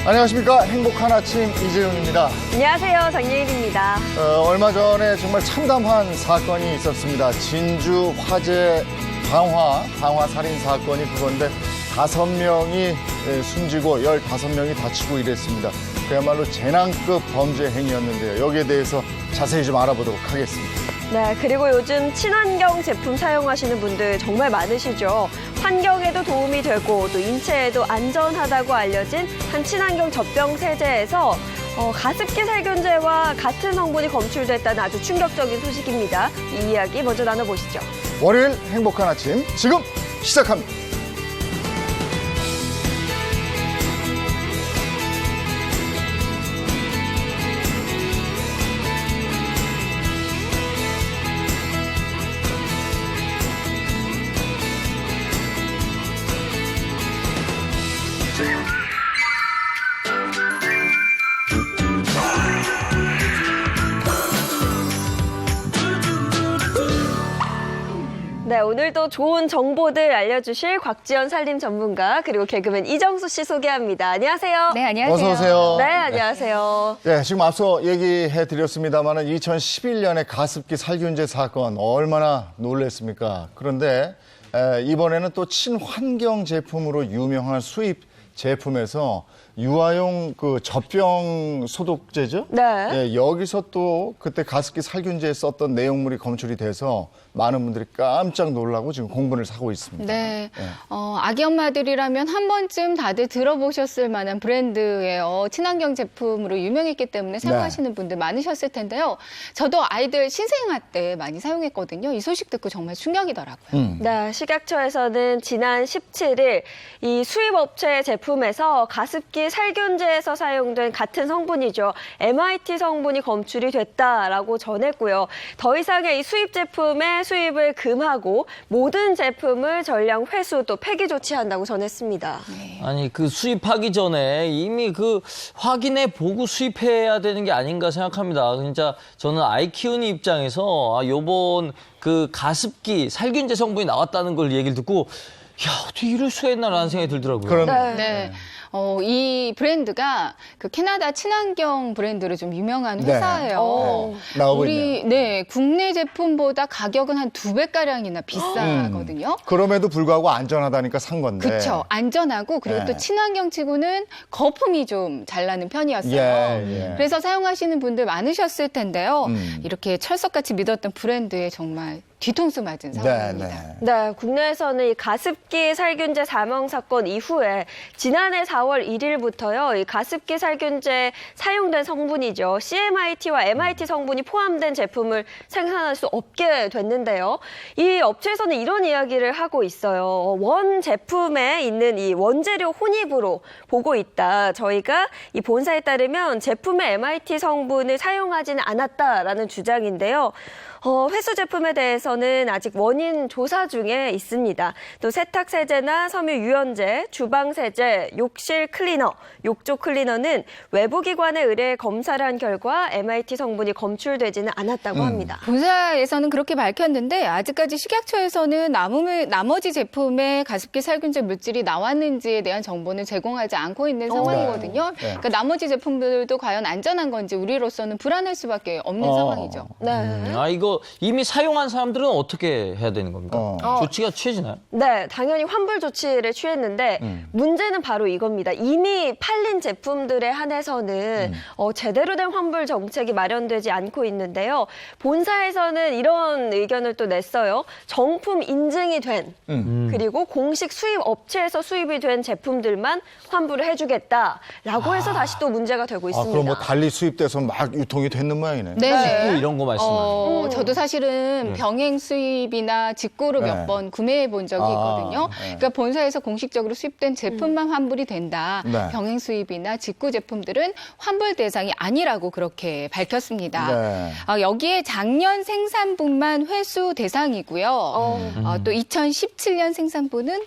안녕하십니까. 행복한 아침 이재용입니다. 안녕하세요. 정예일입니다. 얼마 전에 정말 참담한 사건이 있었습니다. 진주 화재 방화 살인 사건이 그건데 5명이 숨지고 15명이 다치고 이랬습니다. 그야말로 재난급 범죄 행위였는데요. 여기에 대해서 자세히 좀 알아보도록 하겠습니다. 네, 그리고 요즘 친환경 제품 사용하시는 분들 정말 많으시죠. 환경에도 도움이 되고 또 인체에도 안전하다고 알려진 한 친환경 젖병 세제에서 가습기 살균제와 같은 성분이 검출됐다는 아주 충격적인 소식입니다. 이 이야기 먼저 나눠보시죠. 월요일 행복한 아침 지금 시작합니다. 네, 오늘도 좋은 정보들 알려주실 곽지연 산림 전문가 그리고 개그맨 이정수 씨 소개합니다. 안녕하세요. 네, 안녕하세요. 어서 오세요. 네, 안녕하세요. 네, 지금 앞서 얘기해 드렸습니다만 2011년에 가습기 살균제 사건 얼마나 놀랐습니까? 그런데 이번에는 또 친환경 제품으로 유명한 수입 제품에서 유아용 그 젖병 소독제죠? 네. 예, 여기서 또 그때 가습기 살균제에 썼던 내용물이 검출이 돼서 많은 분들이 깜짝 놀라고 지금 공분을 사고 있습니다. 네. 아기 엄마들이라면 한 번쯤 다들 들어보셨을 만한 브랜드예요. 친환경 제품으로 유명했기 때문에 사용하시는 분들 많으셨을 텐데요. 저도 아이들 신생아 때 많이 사용했거든요. 이 소식 듣고 정말 충격이더라고요. 네, 식약처에서는 지난 17일 이 수입업체 제품에서 가습기 살균제에서 사용된 같은 성분이죠. MIT 성분이 검출이 됐다라고 전했고요. 더 이상의 이 수입 제품의 수입을 금하고 모든 제품을 전량 회수 또 폐기 조치한다고 전했습니다. 네. 아니 그 수입하기 전에 이미 그 확인해 보고 수입해야 되는 게 아닌가 생각합니다. 진짜 저는 아이 키우는 입장에서 요번 그 가습기 살균제 성분이 나왔다는 걸 얘기를 듣고 야 어떻게 이럴 수가 있나라는 생각이 들더라고요. 그러네. 네. 이 브랜드가 그 캐나다 친환경 브랜드로 좀 유명한 네. 회사예요. 나오고 있네요. 우리 국내 제품보다 가격은 한 2배가량이나 비싸거든요. 그럼에도 불구하고 안전하다니까 산 건데. 그렇죠. 안전하고 그리고 예. 또 친환경 치고는 거품이 좀 잘 나는 편이었어요. 예. 그래서 사용하시는 분들 많으셨을 텐데요. 이렇게 철석같이 믿었던 브랜드에 정말 뒤통수 맞은 상황입니다. 네, 국내에서는 이 가습기 살균제 사망 사건 이후에 지난해 4월 1일부터요, 이 가습기 살균제 사용된 성분이죠. CMIT와 MIT 성분이 포함된 제품을 생산할 수 없게 됐는데요. 이 업체에서는 이런 이야기를 하고 있어요. 원 제품에 있는 이 원재료 혼입으로 보고 있다. 저희가 이 본사에 따르면 제품의 MIT 성분을 사용하지는 않았다라는 주장인데요. 회수 제품에 대해서는 아직 원인 조사 중에 있습니다. 또 세탁세제나 섬유 유연제, 주방세제, 욕실 클리너, 욕조 클리너는 외부 기관에 의뢰 검사를 한 결과 MIT 성분이 검출되지는 않았다고 합니다. 본사에서는 그렇게 밝혔는데 아직까지 식약처에서는 나머지 제품에 가습기 살균제 물질이 나왔는지에 대한 정보는 제공하지 않고 있는 상황이거든요. 네. 그러니까 나머지 제품들도 과연 안전한 건지 우리로서는 불안할 수밖에 없는 상황이죠. 네. 이거 이미 사용한 사람들은 어떻게 해야 되는 겁니까? 조치가 취해지나요? 네, 당연히 환불 조치를 취했는데 문제는 바로 이겁니다. 이미 팔린 제품들에 한해서는 제대로 된 환불 정책이 마련되지 않고 있는데요. 본사에서는 이런 의견을 또 냈어요. 정품 인증이 된 그리고 공식 수입 업체에서 수입이 된 제품들만 환불을 해주겠다라고 해서 다시 또 문제가 되고 있습니다. 그럼 뭐 달리 수입돼서 막 유통이 됐는 모양이네. 네. 뭐 이런 거 말씀하시는 저도 사실은 병에 병행 수입이나 직구로 네. 몇 번 구매해 본 적이 있거든요. 네. 그러니까 본사에서 공식적으로 수입된 제품만 환불이 된다. 네. 병행 수입이나 직구 제품들은 환불 대상이 아니라고 그렇게 밝혔습니다. 네. 여기에 작년 생산분만 회수 대상이고요. 또 2017년 생산분은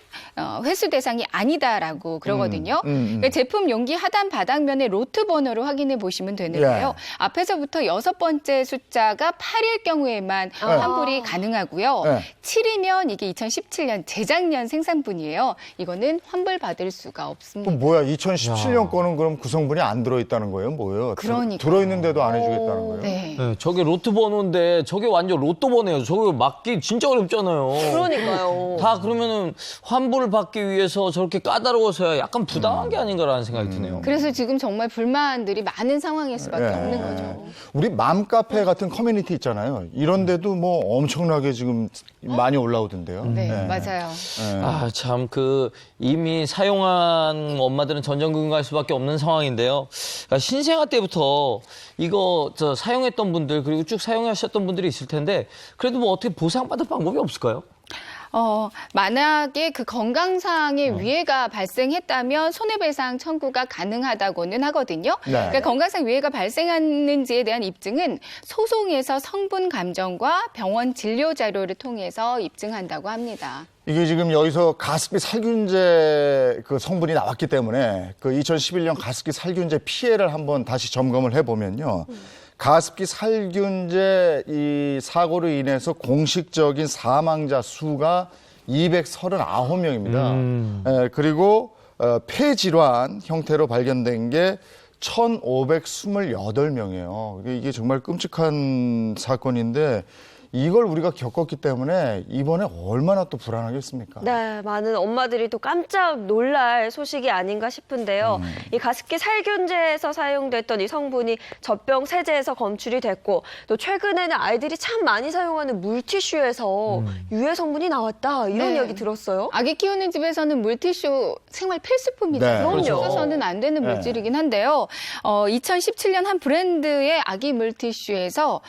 회수 대상이 아니다라고 그러거든요. 그러니까 제품 용기 하단 바닥면에 로트 번호를 확인해 보시면 되는데요. 예. 앞에서부터 6번째 숫자가 8일 경우에만 환불이 가능하고요. 네. 7이면 이게 2017년 재작년 생산분이에요. 이거는 환불 받을 수가 그럼 없습니다. 뭐야? 2017년 거는 그럼 구성분이 안 들어있다는 거예요? 뭐예요? 그러니까요. 들어있는데도 안 해주겠다는 거예요? 네. 네, 저게 로또 번호인데 저게 완전 로또 번호예요. 저거 맞기 진짜 어렵잖아요. 그러니까요. 다 그러면은 환불을 받기 위해서 저렇게 까다로워서야 약간 부당한 게 아닌가라는 생각이 드네요. 그래서 지금 정말 불만들이 많은 상황일 수밖에 예. 없는 거죠. 우리 맘카페 같은 커뮤니티 있잖아요. 이런 데도 뭐 엄청나게 지금 많이 올라오던데요. 네, 예. 맞아요. 예. 아, 참, 이미 사용한 엄마들은 전전긍긍 할 수밖에 없는 상황인데요. 그러니까 신생아 때부터 이거 사용했던 분들, 그리고 쭉 사용하셨던 분들이 있을 텐데, 그래도 뭐 어떻게 보상받을 방법이 없을까요? 만약에 그 건강상의 위해가 발생했다면 손해배상 청구가 가능하다고는 하거든요. 네. 그러니까 건강상 위해가 발생했는지에 대한 입증은 소송에서 성분 감정과 병원 진료 자료를 통해서 입증한다고 합니다. 이게 지금 여기서 가습기 살균제 그 성분이 나왔기 때문에 그 2011년 가습기 살균제 피해를 한번 다시 점검을 해보면요. 가습기 살균제 이 사고로 인해서 공식적인 사망자 수가 239명입니다. 그리고 폐질환 형태로 발견된 게 1,528명이에요. 이게 정말 끔찍한 사건인데 이걸 우리가 겪었기 때문에 이번에 얼마나 또 불안하겠습니까? 네, 많은 엄마들이 또 깜짝 놀랄 소식이 아닌가 싶은데요. 이 가습기 살균제에서 사용됐던 이 성분이 젖병 세제에서 검출이 됐고 또 최근에는 아이들이 참 많이 사용하는 물티슈에서 유해 성분이 나왔다 이런 네. 이야기 들었어요. 아기 키우는 집에서는 물티슈 생활 필수품이잖아요. 네, 그렇죠. 없어서는 안 되는 네. 물질이긴 한데요. 2017년 한 브랜드의 아기 물티슈에서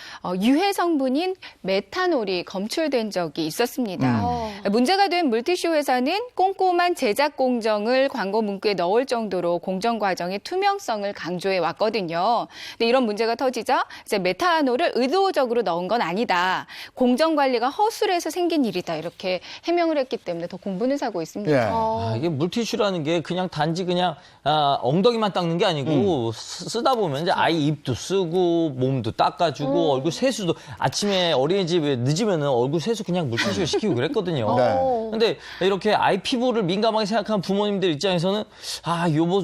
유해 성분인 메탄올이 검출된 적이 있었습니다. 문제가 된 물티슈 회사는 꼼꼼한 제작 공정을 광고 문구에 넣을 정도로 공정 과정의 투명성을 강조해 왔거든요. 근데 이런 문제가 터지자 이제 메탄올을 의도적으로 넣은 건 아니다. 공정 관리가 허술해서 생긴 일이다. 이렇게 해명을 했기 때문에 더 공분을 사고 있습니다. 예. 이게 물티슈라는 게 그냥 단지 엉덩이만 닦는 게 아니고 쓰다 보면 이제 아이 입도 쓰고 몸도 닦아주고 얼굴 세수도 아침에 어린이집에 늦으면은 얼굴 세수 그냥 물티슈로 시키고 그랬거든요. 네. 근데 이렇게 아이 피부를 민감하게 생각하는 부모님들 입장에서는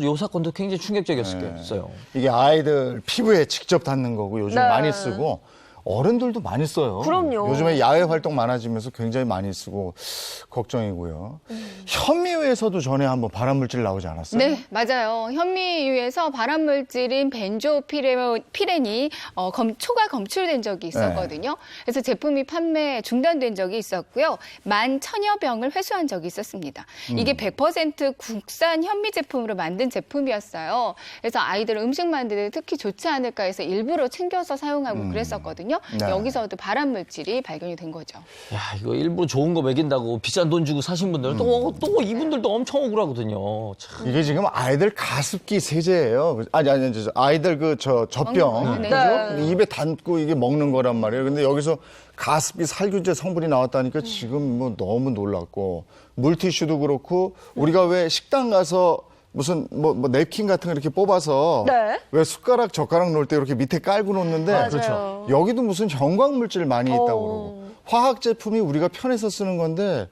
요 사건도 굉장히 충격적이었어요. 이게 아이들 피부에 직접 닿는 거고 요즘 네. 많이 쓰고 어른들도 많이 써요. 그럼요. 요즘에 야외 활동 많아지면서 굉장히 많이 쓰고 걱정이고요. 현미유에서도 전에 한번 발암물질 나오지 않았어요? 네, 맞아요. 현미유에서 발암물질인 벤조피렌이 초과 검출된 적이 있었거든요. 그래서 제품이 판매 중단된 적이 있었고요. 11,000여 병을 회수한 적이 있었습니다. 이게 100% 국산 현미 제품으로 만든 제품이었어요. 그래서 아이들 음식 만들 때 특히 좋지 않을까 해서 일부러 챙겨서 사용하고 그랬었거든요. 네. 여기서도 발암물질이 발견이 된 거죠. 야, 이거 일부러 좋은 거 먹인다고 비싼 돈 주고 사신 분들은 또 이분들도 엄청 억울하거든요. 참. 이게 지금 아이들 가습기 세제예요. 아니 아이들 젖병 네. 그죠? 입에 담고 이게 먹는 거란 말이에요. 근데 여기서 가습기 살균제 성분이 나왔다니까 지금 뭐 너무 놀랐고 물티슈도 그렇고 우리가 왜 식당 가서 무슨 뭐 냅킨 같은 거 이렇게 뽑아서 네. 왜 숟가락 젓가락 놓을 때 이렇게 밑에 깔고 놓는데 맞아요. 그렇죠. 여기도 무슨 형광물질 많이 있다고 그러고 화학 제품이 우리가 편해서 쓰는 건데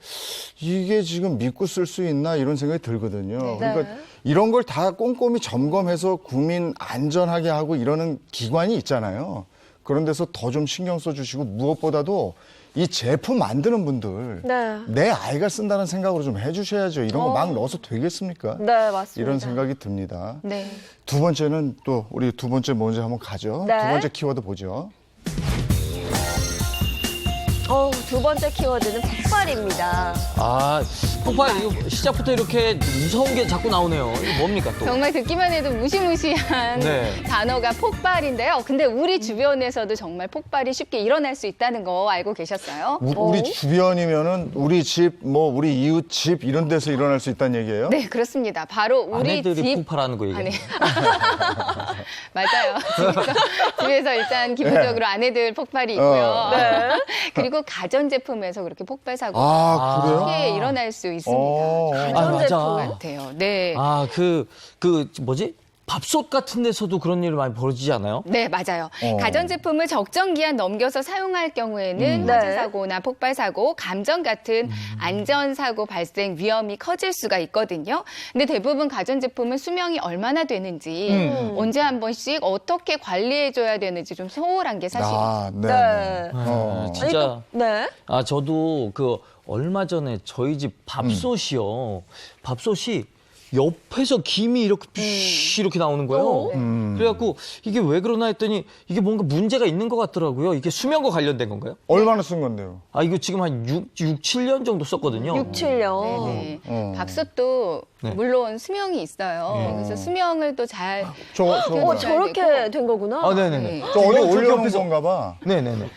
이게 지금 믿고 쓸 수 있나 이런 생각이 들거든요. 그러니까 이런 걸 다 꼼꼼히 점검해서 국민 안전하게 하고 이러는 기관이 있잖아요. 그런 데서 더 좀 신경 써주시고 무엇보다도 이 제품 만드는 분들 네. 내 아이가 쓴다는 생각으로 좀 해주셔야죠. 이런 거 막 넣어서 되겠습니까? 네, 맞습니다. 이런 생각이 듭니다. 네. 두 번째는 또 우리 두 번째 뭔지 한번 가죠. 네. 두 번째 키워드 보죠. 두 번째 키워드는 폭발입니다. 폭발 이거 시작부터 이렇게 무서운 게 자꾸 나오네요. 이거 뭡니까 또? 정말 듣기만 해도 무시무시한 네. 단어가 폭발인데요. 근데 우리 주변에서도 정말 폭발이 쉽게 일어날 수 있다는 거 알고 계셨어요? 우리 주변이면은 우리 집, 뭐 우리 이웃 집 이런 데서 일어날 수 있다는 얘기예요? 네, 그렇습니다. 바로 우리 아내들이 집 폭발하는 거 얘기해요. 아니. 맞아요. 집에서 일단 기본적으로 아내들 폭발이 있고요. 네. 그리고 가전제품에서 그렇게 폭발 사고가 아, 그래요? 쉽게 일어날 수 있습니다. 어. 아, 맞아. 같아요. 네. 아, 뭐지? 밥솥 같은 데서도 그런 일이 많이 벌어지지 않아요? 네, 맞아요. 어. 가전제품을 적정 기한 넘겨서 사용할 경우에는 네. 화재 사고나 폭발 사고, 감전 같은 안전 사고 발생 위험이 커질 수가 있거든요. 근데 대부분 가전제품은 수명이 얼마나 되는지, 언제 한 번씩 어떻게 관리해 줘야 되는지 좀 소홀한 게 사실이에요. 아, 네. 네. 네. 아, 진짜. 네. 아, 저도 그 얼마 전에 저희 집 밥솥이요. 밥솥이 옆에서 김이 이렇게 삐 이렇게 나오는 거예요. 그래갖고 이게 왜 그러나 했더니 이게 뭔가 문제가 있는 것 같더라고요. 이게 수명과 관련된 건가요? 얼마나 쓴 건데요? 아, 이거 지금 한 7년 정도 썼거든요. 6, 7년. 네네. 밥솥도 네. 물론 수명이 있어요. 그래서 수명을 또 잘 저거 뭐야? 저렇게 된 거구나. 아, 네네네. 네. 저 어디 저기 올려놓은 옆에서- 건가 봐. 네네네.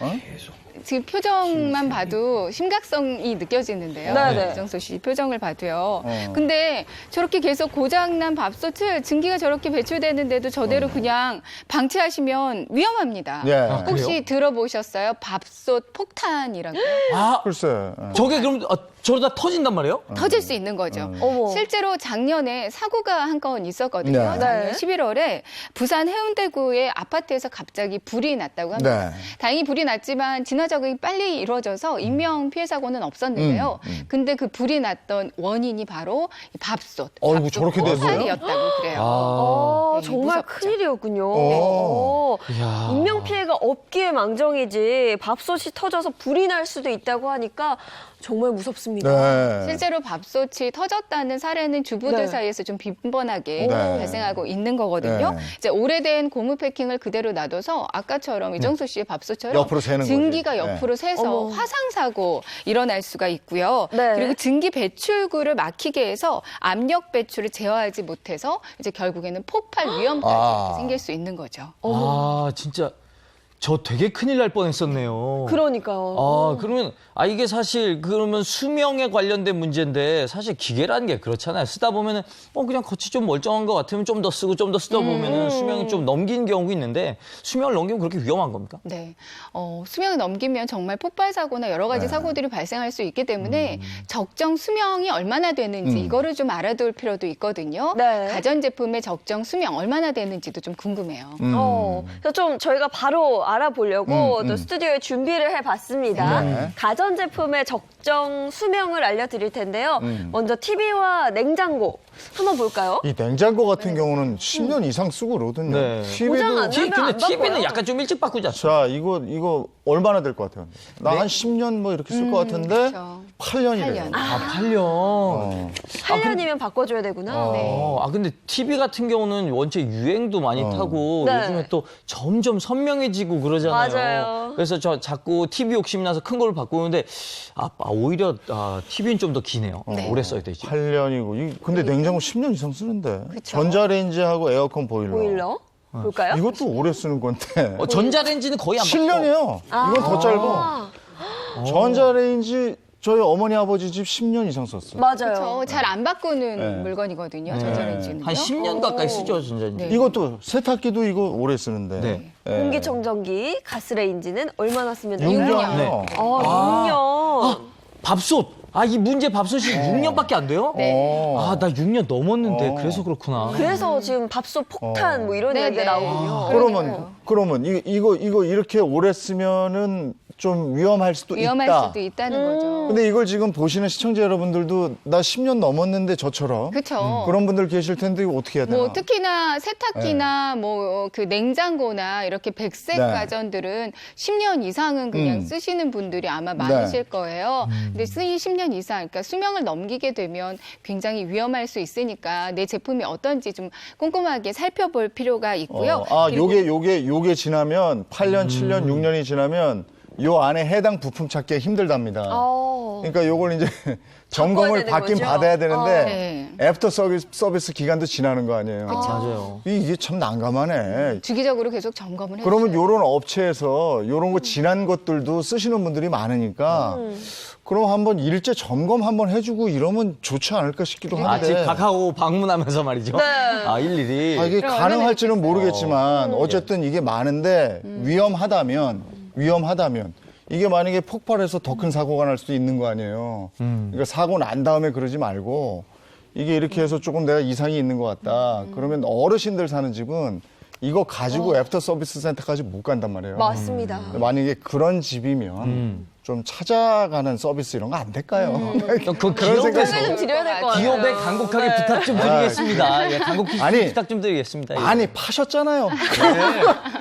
지금 표정만 봐도 심각성이 느껴지는데요. 네네. 이정수 씨 표정을 봐도요. 어. 근데 저렇게 계속 고장난 밥솥을 증기가 저렇게 배출되는데도 저대로 그냥 방치하시면 위험합니다. 예. 혹시 그래요? 들어보셨어요? 밥솥 폭탄이라고요? 아, 글쎄. 예. 저게 그럼 저러다 터진단 말이에요? 터질 수 있는 거죠. 어머. 실제로 작년에 사고가 한 건 있었거든요. 네. 작년 네. 11월에 부산 해운대구의 아파트에서 갑자기 불이 났다고 합니다. 네. 다행히 불이 났지만 진화 작업이 빨리 이루어져서 인명 피해 사고는 없었는데요. 근데 그 불이 났던 원인이 바로 이 밥솥. 어이구, 밥솥 저렇게 됐어요? 폭발이었다고 그래요. 아, 네, 정말 무섭죠. 큰일이었군요. 어. 이야. 인명 피해가 없기에 망정이지 밥솥이 터져서 불이 날 수도 있다고 하니까 정말 무섭습니다. 네. 실제로 밥솥이 터졌다는 사례는 주부들 네. 사이에서 좀 빈번하게 네. 발생하고 있는 거거든요. 네. 이제 오래된 고무 패킹을 그대로 놔둬서 아까처럼 이정수 씨의 밥솥처럼 옆으로 새는 거지. 증기가 네. 옆으로 새서 어머. 화상 사고 일어날 수가 있고요. 네. 그리고 증기 배출구를 막히게 해서 압력 배출을 제어하지 못해서 이제 결국에는 폭발 위험까지 아. 생길 수 있는 거죠. 아, 진짜 저 되게 큰일 날 뻔했었네요. 그러니까요. 아, 그러면, 이게 사실, 그러면 수명에 관련된 문제인데, 사실 기계라는 게 그렇잖아요. 쓰다 보면은, 그냥 겉이 좀 멀쩡한 것 같으면 좀 더 쓰고 좀 더 쓰다 보면은 수명이 좀 넘기는 경우가 있는데, 수명을 넘기면 그렇게 위험한 겁니까? 네, 수명을 넘기면 정말 폭발 사고나 여러 가지 네. 사고들이 발생할 수 있기 때문에 적정 수명이 얼마나 되는지 이거를 좀 알아둘 필요도 있거든요. 네. 가전제품의 적정 수명 얼마나 되는지도 좀 궁금해요. 그래서 좀 저희가 바로 알아보려고 또 스튜디오에 준비를 해봤습니다. 네. 가전제품의 적정 수명을 알려드릴 텐데요. 먼저 TV와 냉장고 한번 볼까요? 이 냉장고 같은 경우는 10년 이상 쓰고 그러거든요. 네. 고장 안 TV도. 나면 근데 안 TV는 바꿔요. 약간 좀 일찍 바꾸지 않죠? 자, 이거 얼마나 될 것 같아요? 나 한 10년 뭐 이렇게 쓸 것 같은데 그렇죠. 8년이래요. 8년. 아, 8년. 8년이면 바꿔줘야 되구나. 네. 근데 TV 같은 경우는 원체 유행도 많이 타고 네. 요즘에 또 점점 선명해지고 그러잖아요. 맞아요. 그래서 저 자꾸 TV 욕심 나서 큰 걸 바꾸는데 오히려 TV는 좀 더 기네요. 네. 오래 써야 되지. 8년이고. 근데 냉장고 10년 이상 쓰는데. 그쵸. 전자레인지하고 에어컨 보일러. 보일러 볼까요? 이것도 오래 쓰는 건데. 전자레인지는 거의 안 바꿔. 7년이에요. 이건 더 짧아. 전자레인지 저희 어머니 아버지 집 10년 이상 썼어요. 맞아요. 잘 안 바꾸는 네. 물건이거든요. 전자레인지는. 한 10년 가까이 쓰죠, 전자레인지. 네. 이것도 세탁기도 이거 오래 쓰는데. 네. 예. 공기청정기, 가스레인지는 얼마나 쓰면 돼요? 6년이요. 네. 6년. 밥솥. 이 문제 밥솥이 6년밖에 안 돼요? 네. 나 6년 넘었는데 그래서 그렇구나. 그래서 지금 밥솥 폭탄 뭐 이런 네, 얘기가 네. 나오군요. 그러면 이거 이렇게 오래 쓰면은 좀 위험할 수도 위험할 있다. 수도 있다는 거죠. 근데 이걸 지금 보시는 시청자 여러분들도 나 10년 넘었는데 저처럼 그렇죠. 그런 분들 계실 텐데 이거 어떻게 해야 되나? 뭐 특히나 세탁기나 뭐 그 냉장고나 이렇게 백색 네. 가전들은 10년 이상은 그냥 쓰시는 분들이 아마 많으실 거예요. 근데 쓰이 10년 이상, 그러니까 수명을 넘기게 되면 굉장히 위험할 수 있으니까 내 제품이 어떤지 좀 꼼꼼하게 살펴볼 필요가 있고요. 아, 그리고 요게 지나면 8년, 7년, 6년이 지나면 요 안에 해당 부품 찾기가 힘들답니다. 어. 그러니까 요걸 이제 점검을 되는 받긴 거죠? 받아야 되는데 네. 애프터 서비스 기간도 지나는 거 아니에요. 맞아요. 이게 참 난감하네. 주기적으로 계속 점검을 그러면 해주셔야 요런 업체에서 요런 거 지난 것들도 쓰시는 분들이 많으니까 그럼 한번 일제 점검 한번 해주고 이러면 좋지 않을까 싶기도 아, 한데. 집 가까고 방문하면서 말이죠. 네. 아, 일일이. 아, 이게 그럼 가능할지는 얼마나 모르겠지만 어쨌든 이게 많은데 위험하다면 이게 만약에 폭발해서 더 큰 사고가 날 수도 있는 거 아니에요. 그러니까 사고 난 다음에 그러지 말고 이게 이렇게 해서 조금 내가 이상이 있는 것 같다. 그러면 어르신들 사는 집은 이거 가지고 애프터 서비스 센터까지 못 간단 말이에요. 맞습니다. 만약에 그런 집이면 좀 찾아가는 서비스 이런 거 안 될까요? 그 그런 생각이 생각을 좀 드려야 될 것 같아요. 기업에 간곡하게 네. 부탁 좀 드리겠습니다. 예, 간곡히 아니, 부탁 좀 드리겠습니다. 예. 많이 파셨잖아요.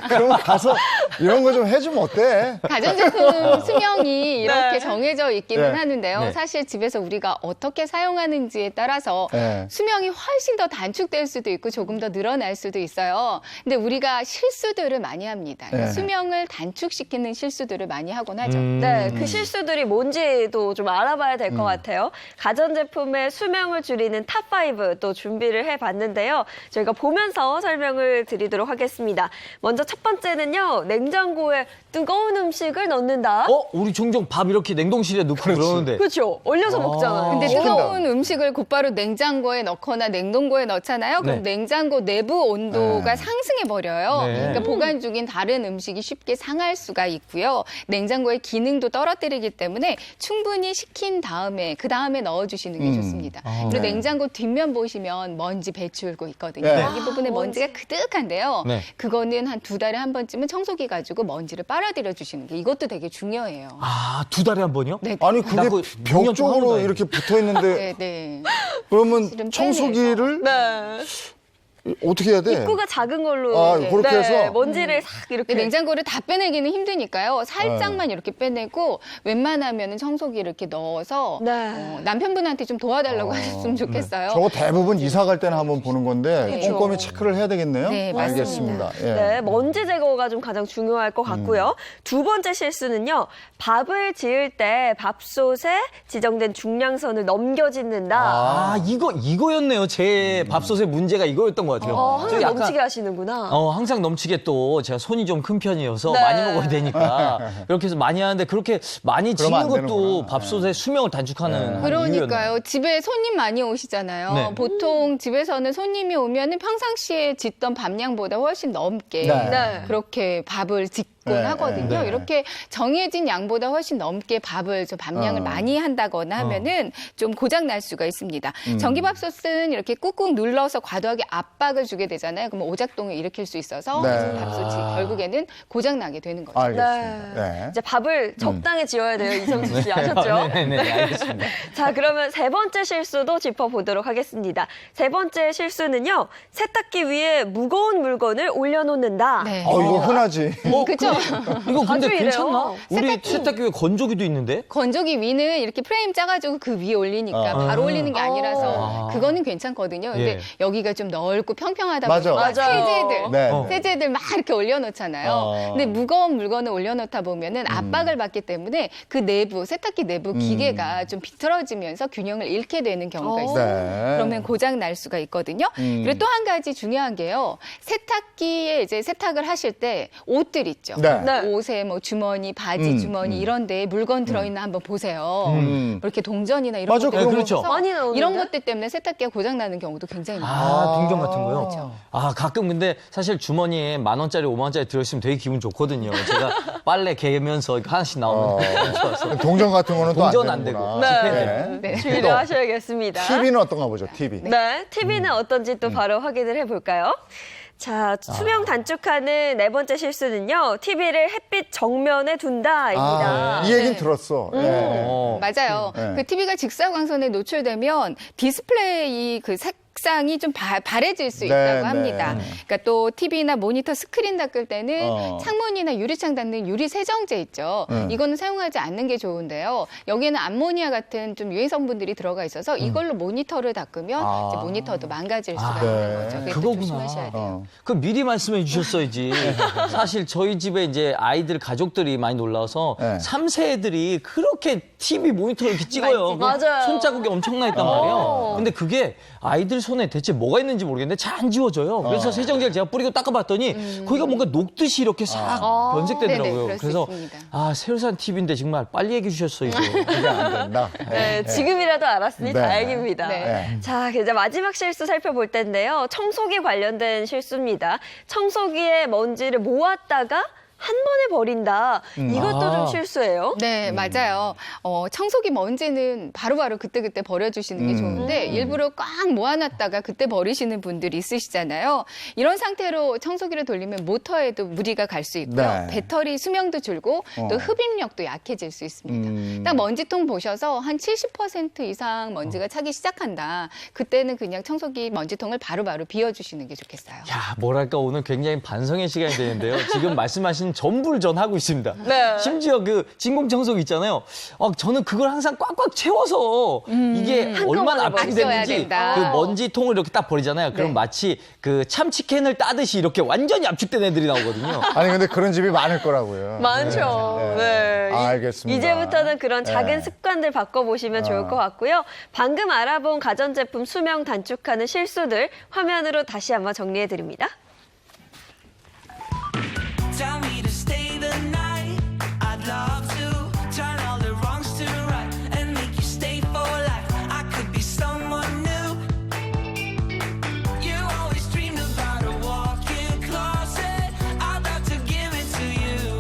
그럼 가서 이런 거 좀 해주면 어때? 가전제품 수명이 이렇게 네. 정해져 있기는 네. 하는데요. 네. 사실 집에서 우리가 어떻게 사용하는지에 따라서 네. 수명이 훨씬 더 단축될 수도 있고 조금 더 늘어날 수도 있어요. 근데 우리가 실수들을 많이 합니다. 네. 수명을 단축시키는 실수들을 많이 하곤 하죠. 네, 그 실수들이 뭔지도 좀 알아봐야 될 것 같아요. 가전제품의 수명을 줄이는 탑5 또 준비를 해봤는데요. 저희가 보면서 설명을 드리도록 하겠습니다. 먼저 첫 번째는요. 냉장고에 뜨거운 음식을 넣는다. 우리 종종 밥 이렇게 냉동실에 넣고 그러는데. 그렇죠. 얼려서 먹잖아요. 근데 시킨다. 뜨거운 음식을 곧바로 냉장고에 넣거나 냉동고에 넣잖아요. 그럼 네. 냉장고 내부 온도가 네. 상승해 버려요. 네. 그러니까 보관 중인 다른 음식이 쉽게 상할 수가 있고요. 냉장고의 기능도 떨어뜨리기 때문에 충분히 식힌 다음에 그 다음에 넣어주시는 게 좋습니다. 그리고 네. 냉장고 뒷면 보시면 먼지 배출구 있거든요. 네. 여기 부분에 먼지가 그득한데요. 네. 그거는 한 2달에 한 번쯤은 청소기 가지고 먼지를 빨아들여 주시는 게 이것도 되게 중요해요. 아, 2달에 한 번이요? 네. 아니 나 그게 그거 벽 6년 동안 쪽으로 하는 이렇게 붙어 있는데 네, 네. 그러면 실은 청소기를 네. 어떻게 해야 돼? 입구가 작은 걸로 아, 그렇게 해서? 먼지를 싹 이렇게. 근데 냉장고를 다 빼내기는 힘드니까요. 살짝만 이렇게 빼내고 웬만하면 청소기 이렇게 넣어서 네. 남편분한테 좀 도와달라고 하셨으면 좋겠어요. 저거 대부분 이사 갈 때는 한번 보는 건데 네. 꼼꼼히 체크를 해야 되겠네요. 네, 알겠습니다. 예. 네, 먼지 제거가 좀 가장 중요할 것 같고요. 두 번째 실수는요. 밥을 지을 때 밥솥에 지정된 중량선을 넘겨 짓는다. 아, 이거였네요. 제 밥솥의 문제가 이거였던 것 같아요. 항상 저 약간, 넘치게 하시는구나. 항상 넘치게 또 제가 손이 좀 큰 편이어서 네. 많이 먹어야 되니까 그렇게 해서 많이 하는데 그렇게 많이 그러면 짓는 안 것도 되는구나. 밥솥의 수명을 단축하는 한 이유였네요. 그러니까요. 집에 손님 많이 오시잖아요. 네. 보통 집에서는 손님이 오면은 평상시에 짓던 밥량보다 훨씬 넘게 네. 네. 그렇게 밥을 짓곤 네, 하거든요. 네. 이렇게 정해진 양보다 훨씬 넘게 밥을 좀 밥량을 많이 한다거나 하면은 좀 고장 날 수가 있습니다. 전기밥솥은 이렇게 꾹꾹 눌러서 과도하게 압박을 주게 되잖아요. 그러면 오작동을 일으킬 수 있어서 네. 밥솥이 결국에는 고장 나게 되는 거죠. 알겠습니다. 네. 이제 밥을 적당히 지어야 돼요. 이성수 씨 아셨죠? 네네, 알겠습니다. 자, 그러면 세 번째 실수도 짚어보도록 하겠습니다. 세 번째 실수는요. 세탁기 위에 무거운 물건을 올려놓는다. 네. 이거 흔하지. 그렇죠. 이거 근데 자주 이래요. 괜찮나? 우리 세탁기에 건조기도 있는데? 건조기 위는 이렇게 프레임 짜가지고 그 위에 올리니까 바로 올리는 게 아니라서 그거는 괜찮거든요. 근데 예. 여기가 좀 넓고 평평하다 맞아. 보니까 맞아요. 세제들, 네. 세제들 막 이렇게 올려놓잖아요. 근데 무거운 물건을 올려놓다 보면은 압박을 받기 때문에 그 내부, 세탁기 내부 기계가 좀 비틀어지면서 균형을 잃게 되는 경우가 있어요. 네. 그러면 고장 날 수가 있거든요. 그리고 또 한 가지 중요한 게요. 세탁기에 이제 세탁을 하실 때 옷들 있죠. 네. 네. 옷에 뭐 주머니, 바지 주머니 이런 데에 물건 들어있나 한번 보세요. 이렇게 동전이나 이런 맞아, 것들 그런 그렇죠. 있어서 많이 나오는데? 이런 것들 때문에 세탁기가 고장 나는 경우도 굉장히 많아요. 동전 같은 거요? 그렇죠. 아, 가끔 근데 사실 주머니에 10,000원짜리, 50,000원짜리 들어있으면 되게 기분 좋거든요. 제가 빨래 개면서 하나씩 나오면 좋아서. 동전 같은 거는 또 안 동전 안 되는구나. 네. 네. 주의를 하셔야겠습니다. TV는 어떤가 보죠, TV. 네, TV는 어떤지 또 바로 확인을 해볼까요? 자, 수명 단축하는 네 번째 실수는요. TV를 햇빛 정면에 둔다입니다. 이 얘기는 들었어. 예. 어. 맞아요. 네. 그 TV가 직사광선에 노출되면 디스플레이 그 색상이 좀 바래질 수 네, 있다고 네. 합니다. 그러니까 또 TV나 모니터 스크린 닦을 때는 창문이나 유리창 닦는 유리 세정제 있죠. 이거는 사용하지 않는 게 좋은데요. 여기에는 암모니아 같은 좀 유해 성분들이 들어가 있어서 이걸로 모니터를 닦으면 이제 모니터도 망가질 수가 네. 있는 거죠. 그래서 그거구나. 조심하셔야 돼요. 그 미리 말씀해 주셨어야지. 사실 저희 집에 이제 아이들 가족들이 많이 놀라서 네. 3세 애들이 그렇게 TV 모니터를 이렇게 찍어요. 맞아요. 손자국이 엄청나 있단 말이에요. 근데 그게 아이들 손에 대체 뭐가 있는지 모르겠는데 잘 안 지워져요. 그래서 세정제를 제가 뿌리고 닦아봤더니 거기가 뭔가 녹듯이 이렇게 싹 네네, 변색되더라고요. 그럴 수 그래서 있습니다. 새로 산 TV인데 정말 빨리 얘기해 주셨어요. 이거. 그게 안 된다. 네, 지금이라도 알았으니 네. 다행입니다. 네. 자, 이제 마지막 실수 살펴볼 텐데요. 청소기 관련된 실수입니다. 청소기에 먼지를 모았다가 한 번에 버린다. 이것도 아. 좀 실수예요. 네, 맞아요. 청소기 먼지는 바로바로 그때그때 버려주시는 게 좋은데 일부러 꽉 모아놨다가 그때 버리시는 분들이 있으시잖아요. 이런 상태로 청소기를 돌리면 모터에도 무리가 갈 수 있고요. 네. 배터리 수명도 줄고 또 흡입력도 약해질 수 있습니다. 딱 먼지통 보셔서 한 70% 이상 먼지가 차기 시작한다. 그때는 그냥 청소기 먼지통을 바로바로 비워주시는 게 좋겠어요. 야, 뭐랄까 오늘 굉장히 반성의 시간이 되는데요. 지금 말씀하신 전불전하고 있습니다. 네. 심지어 그 진공청소기 있잖아요. 저는 그걸 항상 꽉꽉 채워서 이게 얼마나 한꺼번에 압축됐는지 마셔야 된다. 그 먼지통을 이렇게 딱 버리잖아요. 그럼 네. 마치 그 참치캔을 따듯이 이렇게 완전히 압축된 애들이 나오거든요. 아니 근데 그런 집이 많을 거라고요. 많죠. 네. 네. 알겠습니다. 이제부터는 그런 작은 네. 습관들 바꿔보시면 좋을 것 같고요. 방금 알아본 가전제품 수명 단축하는 실수들 화면으로 다시 한번 정리해드립니다. Tell me to stay the night. I'd love to turn all the wrongs to right and make you stay for life. I could be someone new. You always dreamed about a walk-in closet. I'd love to give it to you.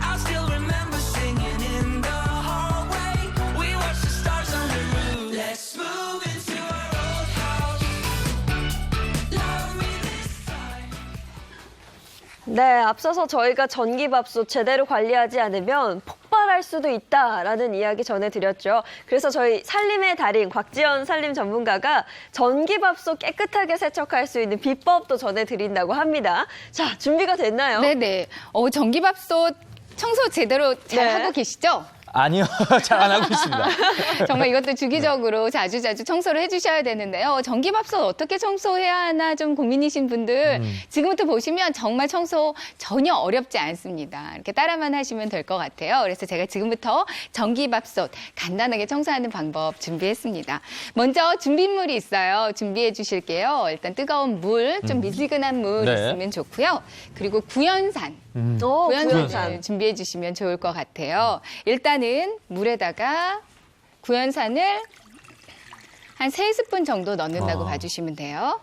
I still remember singing in the hallway. We watched the stars on the roof. Let's move into our old house. Love me this time. 네, 앞서서 저희가 전기밥솥 제대로 관리하지 않으면 폭발할 수도 있다라는 이야기 전해드렸죠. 그래서 저희 살림의 달인 곽지연 살림 전문가가 전기밥솥 깨끗하게 세척할 수 있는 비법도 전해드린다고 합니다. 자, 준비가 됐나요? 네네. 전기밥솥 청소 제대로 잘 네. 하고 계시죠? 아니요, 잘 안 하고 있습니다. 정말 이것도 주기적으로 자주자주 청소를 해주셔야 되는데요. 전기밥솥 어떻게 청소해야 하나 좀 고민이신 분들 지금부터 보시면 정말 청소 전혀 어렵지 않습니다. 이렇게 따라만 하시면 될 것 같아요. 그래서 제가 지금부터 전기밥솥 간단하게 청소하는 방법 준비했습니다. 먼저 준비물이 있어요. 준비해 주실게요. 일단 뜨거운 물, 좀 미지근한 물 네. 있으면 좋고요. 그리고 구연산. 구연산을 준비해 주시면 좋을 것 같아요. 일단은 물에다가 구연산을 한 3스푼 정도 넣는다고 봐주시면 돼요.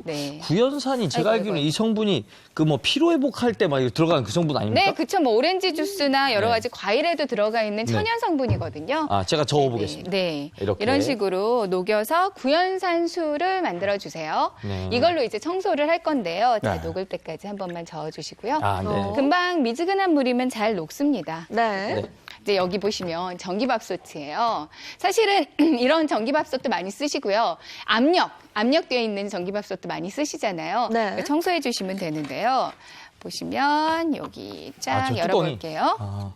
네. 구연산이 제가 아이고, 알기로는 아이고. 이 성분이 그 뭐 피로회복할 때 막 들어가는 그 성분 아닙니까? 네, 그쵸. 뭐 오렌지 주스나 여러 네. 가지 과일에도 들어가 있는 천연 성분이거든요. 제가 적어보겠습니다. 네. 이렇게. 이런 식으로 녹여서 구연산수를 만들어 주세요. 네. 이걸로 이제 청소를 할 건데요. 자, 네. 녹을 때까지 한 번만 저어 주시고요. 네. 금방 미지근한 물이면 잘 녹습니다. 네. 네. 이제 여기 보시면 전기밥솥이에요. 사실은 이런 전기밥솥도 많이 쓰시고요. 압력되어 있는 전기밥솥도 많이 쓰시잖아요. 네. 그러니까 청소해 주시면 되는데요. 보시면 여기 쫙 저 뚜껑이. 열어볼게요.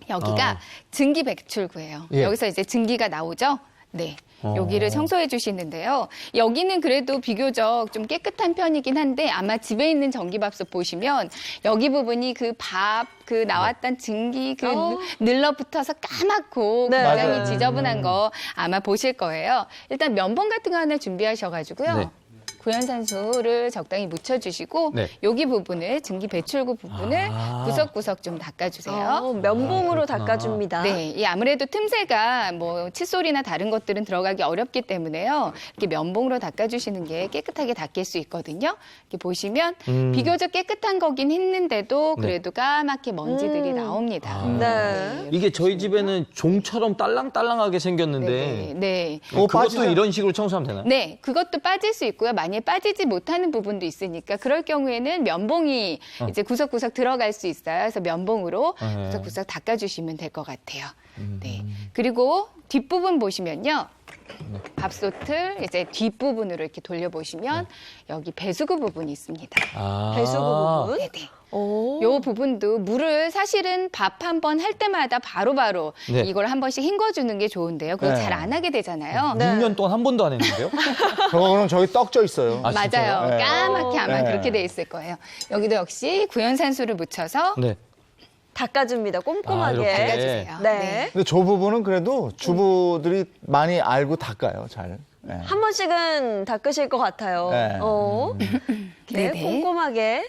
여기가 증기 배출구예요. 예. 여기서 이제 증기가 나오죠. 네. 여기를 청소해 주시는데요. 여기는 그래도 비교적 좀 깨끗한 편이긴 한데 아마 집에 있는 전기밥솥 보시면 여기 부분이 그 나왔던 증기 늘러붙어서 까맣고 네. 굉장히 맞아요. 지저분한 거 아마 보실 거예요. 일단 면봉 같은 거 하나 준비하셔가지고요. 네. 구연산수를 적당히 묻혀주시고 네. 여기 부분을 증기 배출구 부분을 구석구석 좀 닦아주세요. 면봉으로 닦아줍니다. 네, 이 아무래도 틈새가 뭐 칫솔이나 다른 것들은 들어가기 어렵기 때문에요. 이렇게 면봉으로 닦아주시는 게 깨끗하게 닦일 수 있거든요. 이렇게 보시면 비교적 깨끗한 거긴 했는데도 그래도 까맣게 먼지들이 나옵니다. 네. 이게 저희 집에는 종처럼 딸랑딸랑하게 생겼는데 네, 네. 그것도 이런 식으로 청소하면 되나요? 네, 그것도 빠질 수 있고요. 만약에 빠지지 못하는 부분도 있으니까 그럴 경우에는 면봉이 이제 구석구석 들어갈 수 있어요. 그래서 면봉으로 구석구석 닦아주시면 될 것 같아요. 네. 그리고 뒷부분 보시면요. 밥솥을 이제 뒷부분으로 이렇게 돌려보시면 여기 배수구 부분이 있습니다. 아. 배수구 부분. 네네. 오. 요 부분도 물을 사실은 밥 한 번 할 때마다 바로바로 네. 이걸 한 번씩 헹궈주는 게 좋은데요. 그걸 네. 잘 안 하게 되잖아요. 네. 6년 동안 한 번도 안 했는데요? 저거는 저기 떡져 있어요. 아, 맞아요. 진짜요? 네. 까맣게 아마 네. 그렇게 돼 있을 거예요. 여기도 역시 구연산수를 묻혀서 네. 닦아줍니다. 꼼꼼하게. 이렇게. 닦아주세요. 네. 근데 저 부분은 그래도 주부들이 많이 알고 닦아요, 잘. 네. 한 번씩은 닦으실 것 같아요. 네. 네, 네네. 꼼꼼하게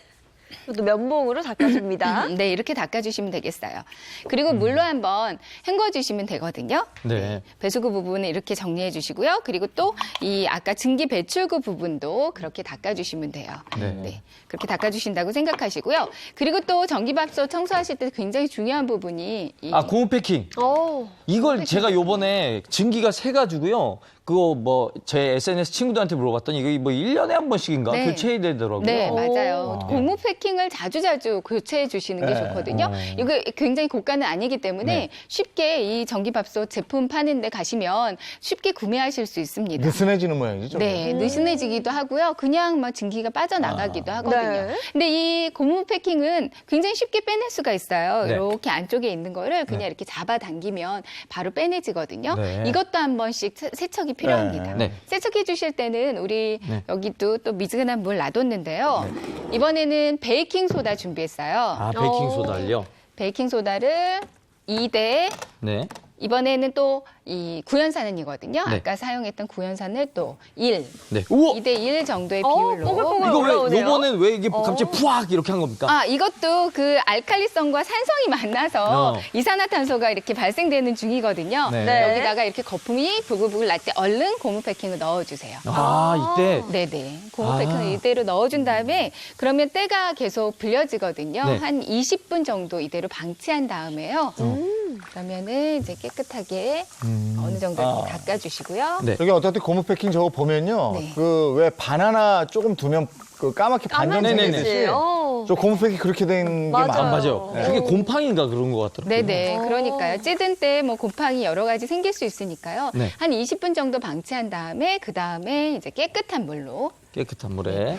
또 면봉으로 닦아줍니다. 네, 이렇게 닦아주시면 되겠어요. 그리고 물로 한번 헹궈주시면 되거든요. 네. 배수구 부분을 이렇게 정리해 주시고요. 그리고 또 이 아까 증기 배출구 부분도 그렇게 닦아주시면 돼요. 네. 그렇게 닦아주신다고 생각하시고요. 그리고 또 전기밥솥 청소하실 때 굉장히 중요한 부분이 이 아, 고무 패킹. 오. 이걸 제가 요번에 증기가 새가지고요. 그거 뭐 제 SNS 친구들한테 물어봤더니 이게 뭐 1년에 한 번씩인가 네. 교체해야 되더라고요. 네, 오. 맞아요. 고무 패킹을 자주자주 교체해 주시는 게 네. 좋거든요. 이거 굉장히 고가는 아니기 때문에 네. 쉽게 이 전기밥솥 제품 파는 데 가시면 쉽게 구매하실 수 있습니다. 느슨해지는 모양이죠. 네, 느슨해지기도 하고요. 그냥 막 증기가 빠져나가기도 하거든요. 네. 근데 이 고무 패킹은 굉장히 쉽게 빼낼 수가 있어요. 네. 이렇게 안쪽에 있는 거를 그냥 이렇게 잡아당기면 바로 빼내지거든요. 네. 이것도 한 번씩 세척이 필요합니다. 네. 세척해 주실 때는 우리 네. 여기도 또 미지근한 물 놔뒀는데요. 이번에는 베이킹 소다 준비했어요. 아, 베이킹 소다를요? 베이킹 소다를 2대 네. 이번에는 또 이 구연산은이거든요. 네. 아까 사용했던 구연산을 또 1, 네. 우와! 2대 1 정도의 뽀글뽀글 비율로. 이거 왜 올라오네요. 요번엔 왜 이게 갑자기 푸악 이렇게 한 겁니까? 아, 이것도 그 알칼리성과 산성이 만나서 이산화탄소가 이렇게 발생되는 중이거든요. 네. 네. 여기다가 이렇게 거품이 부글부글 날 때 얼른 고무 패킹을 넣어주세요. 아, 이때 네네. 고무 아. 패킹을 이대로 넣어준 다음에 그러면 때가 계속 불려지거든요. 네. 한 20분 정도 이대로 방치한 다음에요. 그러면은 이제 깨끗하게 어느 정도 이렇게 닦아주시고요. 네. 저기 어떻게 고무 패킹 저거 보면요. 네. 그 왜 바나나 조금 두면 그 까맣게 반점 네네네. 생기듯이 어. 저 고무 패킹 그렇게 된 게 맞아요. 많아요. 맞아요. 네. 그게 곰팡인가 그런 것 같더라고요. 네네. 그러니까요. 찌든 때 뭐 곰팡이 여러 가지 생길 수 있으니까요. 네. 한 20분 정도 방치한 다음에 그 다음에 이제 깨끗한 물로 깨끗한 물에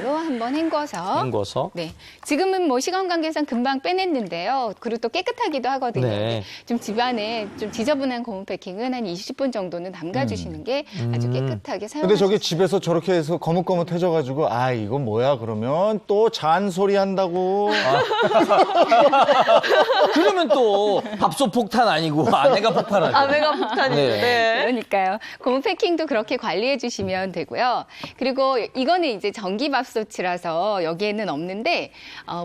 한번 헹궈서 헹궈서 네. 지금은 뭐 시간 관계상 금방 빼냈는데요. 그리고 또 깨끗하기도 하거든요. 네. 좀 집안에 좀 지저분한 고무 패킹은 한 20분 정도는 담가주시는 게 아주 깨끗하게 사용할 근데 수 저기 있어요. 집에서 저렇게 해서 거뭇거뭇해져가지고 아 이건 뭐야 그러면 또 잔소리 한다고. 그러면 또 밥솥 폭탄 아니고 아내가 폭발하죠. 아메가 폭탄이죠. 네. 네. 그러니까요. 고무 패킹도 그렇게 관리해 주시면 되고요. 그리고 이거는 이제 전기밥솥이라서 여기에는 없는데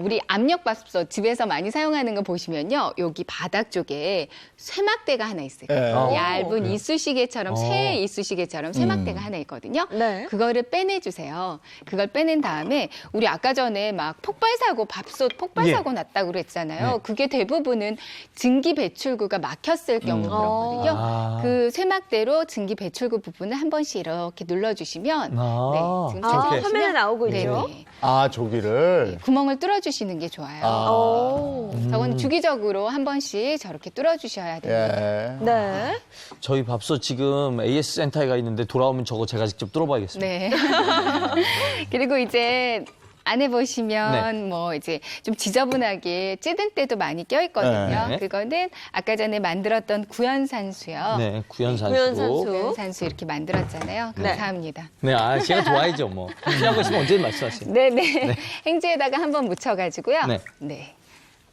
우리 압력밥솥 집에서 많이 사용하는 거 보시면요. 여기 바닥 쪽에 쇠막대가 하나 있어요. 네. 얇은 이쑤시개처럼 쇠 이쑤시개처럼 쇠막대가 하나 있거든요. 네. 그거를 빼내주세요. 그걸 빼낸 다음에 우리 아까 전에 막 폭발사고 밥솥 폭발사고 났다고 그랬잖아요. 네. 그게 대부분은 증기 배출구가 막혔을 경우 그렇거든요. 아. 그 쇠막대로 증기 배출구 부분을 한 번씩 이렇게 눌러주시면 아. 지금 아, 자세히 화면에 보시면 나오고 있죠. 네네. 아 저기를. 구멍을 뚫어주시는 게 좋아요. 오. 저건 주기적으로 한 번씩 저렇게 뚫어주셔야 돼요. 예. 네. 저희 밥솥 지금 AS 센터에 가 있는데 돌아오면 저거 제가 직접 뚫어봐야겠습니다. 네. 그리고 이제 안에 보시면 네. 뭐 이제 좀 지저분하게 찌든 때도 많이 껴있거든요. 네. 그거는 아까 전에 만들었던 구연산수요. 네, 구연산수. 구연산수. 구연산수 이렇게 만들었잖아요. 네. 감사합니다. 네, 아, 제가 좋아해죠, 뭐. 필요한 거 있으면 언제든 말씀하세요. 네네. 행주에다가 한번 묻혀가지고요. 네. 네.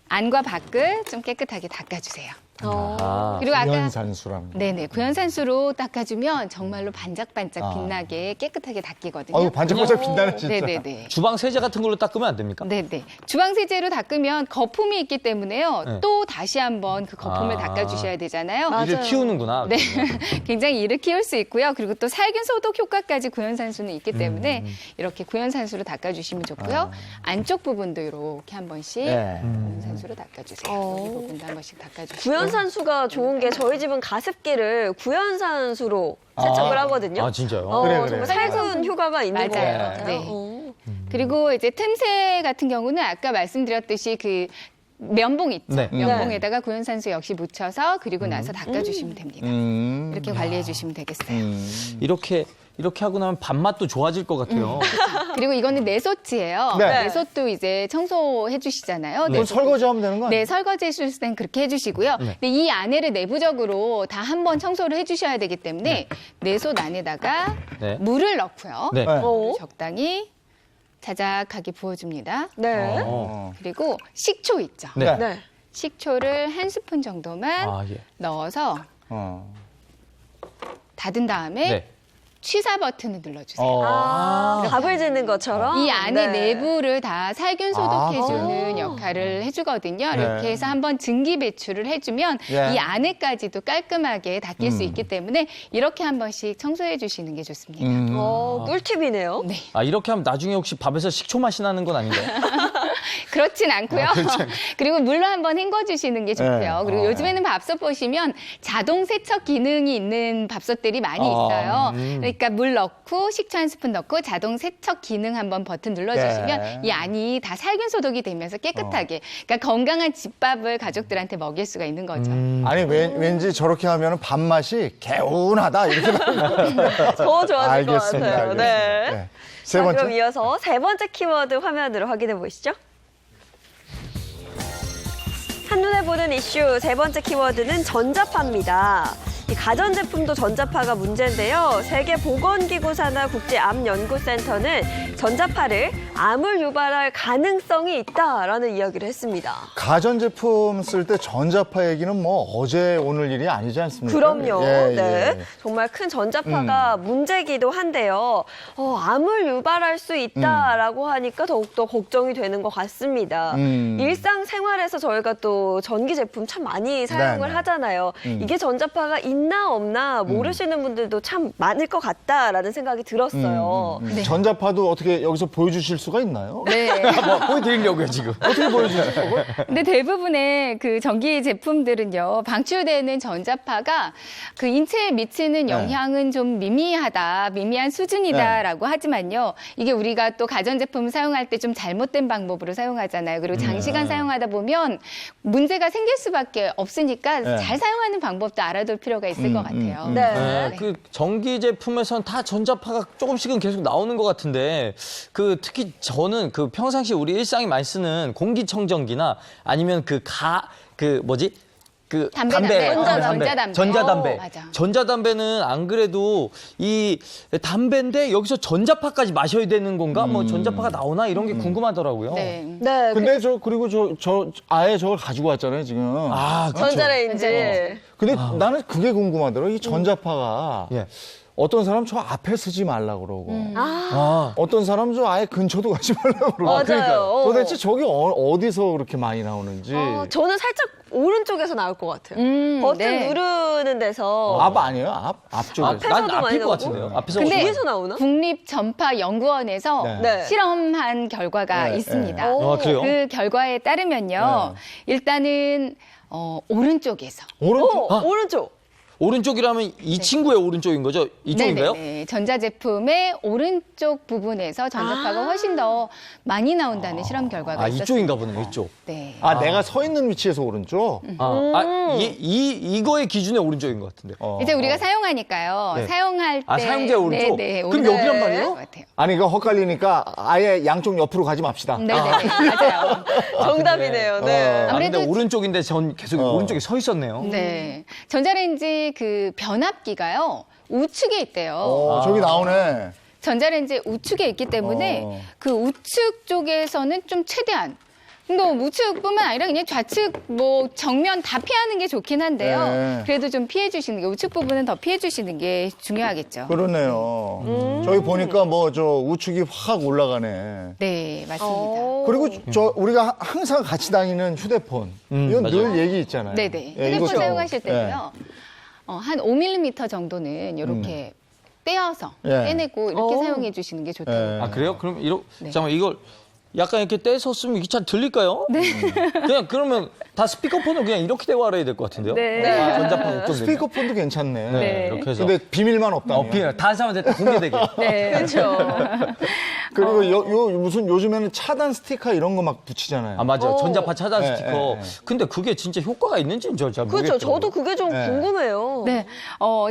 안과 밖을 좀 깨끗하게 닦아주세요. 아, 그리고 아까 구연산수랑. 네네 구연산수로 닦아주면 정말로 반짝반짝 아. 빛나게 깨끗하게 닦이거든요. 아유 반짝반짝 빛나네 진짜. 네네네. 주방 세제 같은 걸로 닦으면 안 됩니까? 네네. 주방 세제로 닦으면 거품이 있기 때문에요. 네. 또 다시 한번 그 거품을 아. 닦아주셔야 되잖아요. 맞아요. 일을 키우는구나. 네, 굉장히 일을 키울 수 있고요. 그리고 또 살균 소독 효과까지 구연산수는 있기 때문에 이렇게 구연산수로 닦아주시면 좋고요. 안쪽 부분도 이렇게 한 번씩 네. 구연산수로 닦아주세요. 어. 여기 부분도 한 번씩 닦아주시고. 구연산수가 좋은 게 저희 집은 가습기를 구연산수로 세척을 하거든요. 아, 진짜요? 그래, 그래. 정말 살균 효과가 있는 것 맞아요. 같아요. 네. 어. 그리고 이제 틈새 같은 경우는 아까 말씀드렸듯이 그 면봉 있죠. 네. 면봉에다가 구연산소 역시 묻혀서 그리고 나서 닦아주시면 됩니다. 이렇게 관리해 주시면 되겠어요. 이렇게 하고 나면 밥맛도 좋아질 것 같아요. 그리고 이거는 내솥이에요. 네. 내솥도 이제 청소해 주시잖아요. 그걸 설거지하면 되는 거 아니에요? 네, 설거지 해주실 땐 그렇게 해주시고요. 근데 이 안에를 내부적으로 다 한번 청소를 해주셔야 되기 때문에 내솥 안에다가 네. 물을 넣고요. 네. 네. 어? 적당히 자작하게 부어줍니다. 네. 그리고 식초 있죠. 네. 네. 식초를 한 스푼 정도만 아, 예. 넣어서 어. 닫은 다음에 네. 취사 버튼을 눌러주세요. 밥을 짓는 것처럼 이 안에 네. 내부를 다 살균 소독해주는 역할을 해주거든요. 이렇게 네. 해서 한번 증기 배출을 해주면 예. 이 안에까지도 깔끔하게 닦일 수 있기 때문에 이렇게 한 번씩 청소해 주시는 게 좋습니다. 꿀팁이네요. 네. 아, 이렇게 하면 나중에 혹시 밥에서 식초 맛이 나는 건 아닌가요? 그렇진 않고요. 그리고 물로 한번 헹궈주시는 게 좋고요. 네. 그리고 요즘에는 밥솥 보시면 자동 세척 기능이 있는 밥솥들이 많이 있어요. 그러니까 물 넣고 식초 한 스푼 넣고 자동 세척 기능 한번 버튼 눌러주시면 네. 이 안이 다 살균 소독이 되면서 깨끗하게 그러니까 건강한 집밥을 가족들한테 먹일 수가 있는 거죠. 아니 왠지 저렇게 하면 밥맛이 개운하다 이렇게 더 좋아질 것 알겠습니다. 같아요. 네. 알겠습니다. 네. 세 자, 번째. 그럼 이어서 세 번째 키워드 화면으로 확인해 보시죠. 한눈에 보는 이슈 세 번째 키워드는 전자파입니다. 이 가전제품도 전자파가 문제인데요. 세계보건기구 산하 국제암연구센터는 전자파를 암을 유발할 가능성이 있다라는 이야기를 했습니다. 가전제품 쓸 때 전자파 얘기는 뭐 어제 오늘 일이 아니지 않습니까? 그럼요. 예, 네. 예. 정말 큰 전자파가 문제기도 한데요. 암을 유발할 수 있다라고 하니까 더욱더 걱정이 되는 것 같습니다. 일상생활에서 저희가 또 전기 제품 참 많이 사용을 네. 하잖아요. 이게 전자파가 있나 없나 모르시는 분들도 참 많을 것 같다라는 생각이 들었어요. 네. 전자파도 어떻게 여기서 보여주실 수가 있나요? 네. 뭐 보여드리려고요, 지금. 어떻게 보여주실 거고? 근데 대부분의 그 전기 제품들은요, 방출되는 전자파가 그 인체에 미치는 영향은 좀 미미한 수준이다라고 하지만요, 이게 우리가 또 가전제품 사용할 때 좀 잘못된 방법으로 사용하잖아요. 그리고 장시간 사용하다 보면 문제가 생길 수밖에 없으니까 네. 잘 사용하는 방법도 알아둘 필요가 있을 것 같아요. 네. 네, 그 전기 제품에선 다 전자파가 조금씩은 계속 나오는 것 같은데 그 특히 저는 그 평상시 우리 일상에 많이 쓰는 공기청정기나 아니면 그 전자담배. 전자담배. 맞아. 전자담배는 안 그래도 이 담배인데 여기서 전자파까지 마셔야 되는 건가? 뭐 전자파가 나오나 이런 게 궁금하더라고요. 네. 네. 근데 그리고 저 아예 저걸 가지고 왔잖아요 지금. 아, 그렇죠. 전자레인지. 근데 나는 그게 궁금하더라고. 이 전자파가 예. 어떤 사람 저 앞에 쓰지 말라 그러고, 아, 어떤 사람 저 아예 근처도 가지 말라 그러고. 맞아요. 도대체 저게 어디서 그렇게 많이 나오는지. 저는 살짝 오른쪽에서 나올 것 같아요. 버튼 네. 누르는 데서 앞 아니에요? 앞쪽에서. 앞에서도 난 많이 앞일 것 나오고. 같은데요. 앞에서 근데 뒤에서 나오나? 국립전파연구원에서 네. 실험한 결과가 네, 있습니다. 네. 아, 그래요? 그 결과에 따르면요, 일단은 오른쪽에서 오른쪽. 오른쪽. 오른쪽이라면 이 친구의 오른쪽인 거죠? 이쪽인가요? 네네네. 전자제품의 오른쪽 부분에서 전자파가 훨씬 더 많이 나온다는 실험 결과가 아, 있었습니다. 이쪽인가 보네요. 이쪽. 네. 내가 서 있는 위치에서 오른쪽. 이거의 기준의 오른쪽인 것 같은데. 이제 우리가 사용하니까요. 네. 사용할 때 아, 사용자 오른쪽? 네네, 그럼 오른쪽 여기란 것 말이에요? 같아요. 아니 이거 헛갈리니까 아예 양쪽 옆으로 가지 맙시다. 네네, 맞아요. 정답이네요. 네. 근데 아무래도- 오른쪽인데 전 계속 오른쪽에 서 있었네요. 네. 전자레인지 그 변압기가요, 우측에 있대요. 저기 나오네. 전자레인지 우측에 있기 때문에 그 우측 쪽에서는 좀 최대한 뭐 우측뿐만 아니라 그냥 좌측 뭐 정면 다 피하는 게 좋긴 한데요. 네. 그래도 좀 피해 주시는 게 우측 부분은 더 피해 주시는 게 중요하겠죠. 그러네요. 저기 보니까 뭐 저 우측이 확 올라가네. 네, 맞습니다. 그리고 저 우리가 항상 같이 다니는 휴대폰 이건 맞아요. 늘 얘기 있잖아요. 네네. 예, 휴대폰 이거 사용하실 때는요. 한 5mm 정도는 이렇게 떼어서 예. 떼내고 이렇게 사용해 주시는 게 좋다고. 예. 아, 그래요? 그럼 네. 잠깐만 이걸 약간 이렇게 떼서 쓰면 이게 잘 들릴까요? 네. 그냥 그러면 다 스피커폰은 그냥 이렇게 대화를 해야 될 것 같은데요. 네. 아, 전자파 걱정되면. 스피커폰도 괜찮네. 네, 이렇게 해서. 근데 비밀만 없다면. 다른 사람한테 다 공개되게. 네. 그렇죠. 그리고 무슨 요즘에는 차단 스티커 이런 거 막 붙이잖아요. 아, 맞아. 전자파 차단 네, 스티커. 네, 네. 근데 그게 진짜 효과가 있는지는 잘 그렇죠. 모르겠더라고요. 저도 그게 좀 네. 궁금해요. 네,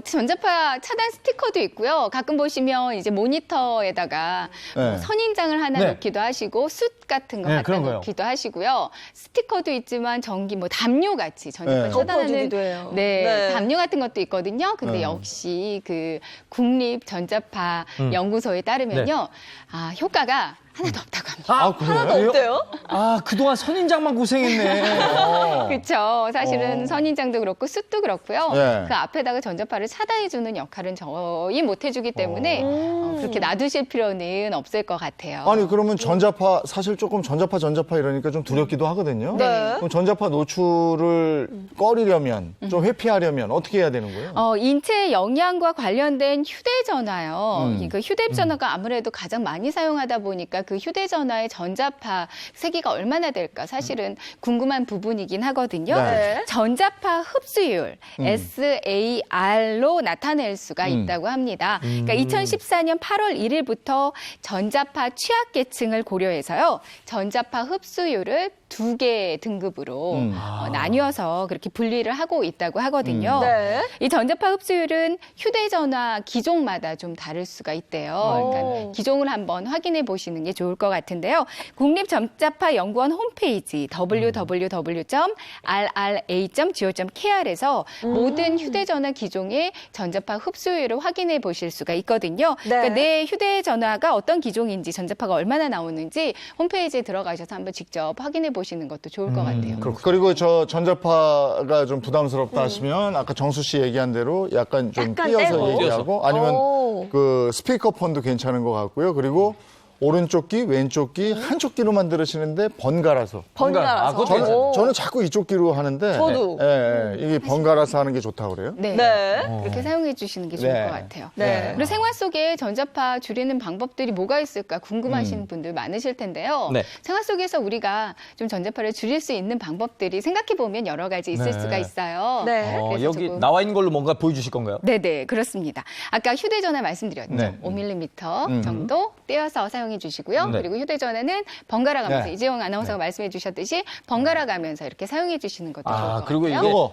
전자파 차단 스티커도 있고요. 가끔 보시면 이제 모니터에다가 네. 뭐 선인장을 하나 네. 놓기도 하시고 숯 같은 거 네, 갖다 그런 거요. 놓기도 하시고요. 스티커도 있지만 전기 뭐 담요 같이 전자파 네. 차단하는 덮어주기도 해요. 네, 네. 담요 같은 것도 있거든요. 근데 네. 역시 그 국립 전자파 연구소에 따르면요, 효과가 하나도 없다고 합니다. 하나도 없대요? 아, 그동안 선인장만 고생했네. 그렇죠. 사실은 선인장도 그렇고 숯도 그렇고요. 네. 그 앞에다가 전자파를 차단해주는 역할은 저희 못 해주기 때문에 그렇게 놔두실 필요는 없을 것 같아요. 아니 그러면 전자파 사실 조금 전자파 이러니까 좀 두렵기도 하거든요. 네. 그럼 전자파 노출을 꺼리려면 좀 회피하려면 어떻게 해야 되는 거예요? 인체 영양과 관련된 휴대전화요. 그 휴대전화가 아무래도 가장 많이 사용하다 보니까 그 휴대전화의 전자파 세기가 얼마나 될까 사실은 궁금한 부분이긴 하거든요. 네. 전자파 흡수율 SAR로 나타낼 수가 있다고 합니다. 그러니까 2014년 8월 1일부터 전자파 취약계층을 고려해서요. 전자파 흡수율을 2개 등급으로 나뉘어서 그렇게 분리를 하고 있다고 하거든요. 네. 이 전자파 흡수율은 휴대전화 기종마다 좀 다를 수가 있대요. 그러니까 기종을 한번 확인해 보시는 게 좋을 것 같은데요. 국립전자파연구원 홈페이지 www.rra.go.kr에서 모든 휴대전화 기종의 전자파 흡수율을 확인해 보실 수가 있거든요. 네. 그러니까 내 휴대전화가 어떤 기종인지 전자파가 얼마나 나오는지 홈페이지에 들어가셔서 한번 직접 확인해 보시는 것도 좋을 것 같아요. 그리고 저 전자파가 좀 부담스럽다 하시면 아까 정수 씨 얘기한 대로 약간 좀 약간 띄어서 떼고. 얘기하고 아니면 오. 그 스피커폰도 괜찮은 것 같고요. 그리고 오른쪽 귀, 왼쪽 귀, 한쪽 귀로만 들으시는데 번갈아서. 번갈아서. 아, 그것도 저는 자꾸 이쪽 귀로 하는데 저도. 이게 번갈아서 하는 게 좋다고 그래요? 네. 네. 그렇게 사용해 주시는 게 좋을 네. 것 같아요. 네. 그리고 생활 속에 전자파 줄이는 방법들이 뭐가 있을까 궁금하신 분들 많으실 텐데요. 네. 생활 속에서 우리가 좀 전자파를 줄일 수 있는 방법들이 생각해 보면 여러 가지 있을 네. 수가 있어요. 네. 그래서 여기 조금- 나와 있는 걸로 뭔가 보여주실 건가요? 네네, 그렇습니다. 아까 휴대전화 말씀드렸죠. 네. 5mm 정도 떼어서 사용해 주시고요. 네. 그리고 휴대전화는 번갈아 가면서 네. 이재용 아나운서가 말씀해 주셨듯이 번갈아 가면서 이렇게 사용해 주시는 것도 좋을 것 그리고 같아요. 이게 요거.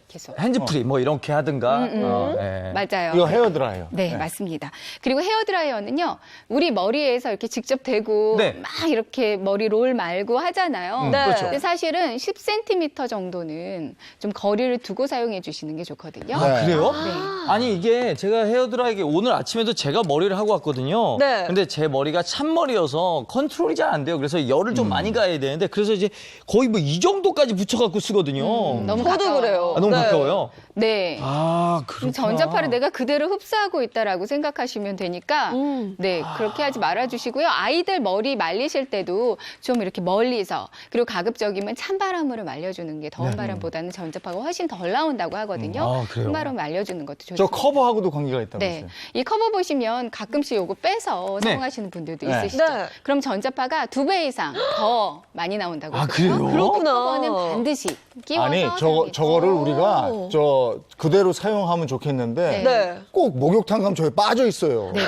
계속. 핸즈프리 뭐 이렇게 하든가. 예. 맞아요. 이거 헤어드라이어. 네, 맞습니다. 그리고 헤어드라이어는요, 우리 머리에서 이렇게 직접 대고 네. 막 이렇게 머리 롤 말고 하잖아요. 네. 그렇죠. 근데 사실은 10cm 정도는 좀 거리를 두고 사용해 주시는 게 좋거든요. 네. 그래요? 네. 아니 이게 제가 헤어드라이기 오늘 아침에도 제가 머리를 하고 왔거든요. 네. 근데 제 머리가 찬머리여서 컨트롤이 잘 안 돼요. 그래서 열을 좀 많이 가야 되는데 그래서 이제 거의 뭐 이 정도까지 붙여갖고 쓰거든요. 너무 저도 가까워요. 그래요. 아, 너무 네. 가까워요? 네. 아, 그렇구나. 전자파를 내가 그대로 흡수하고 있다라고 생각하시면 되니까 네, 그렇게 하지 말아 주시고요. 아이들 머리 말리실 때도 좀 이렇게 멀리서 그리고 가급적이면 찬바람으로 말려주는 게 더운 바람보다는 전자파가 훨씬 덜 나온다고 하거든요. 아, 그래요? 찬바람 말려주는 것도 좋습니다. 저 커버하고도 관계가 있다고 네. 했어요. 이 커버 보시면 가끔씩 요거 빼서 네. 사용하시는 분들도 네. 있으시죠. 네. 그럼 전자파가 2배 이상 더 많이 나온다고 아, 하거든요. 그래요? 그렇구나. 커버는 반드시 끼워서 아니 사용해 저거를 오. 우리가 저 그대로 사용하면 좋겠는데 네. 꼭 목욕탕 가면 저기 빠져 있어요. 네,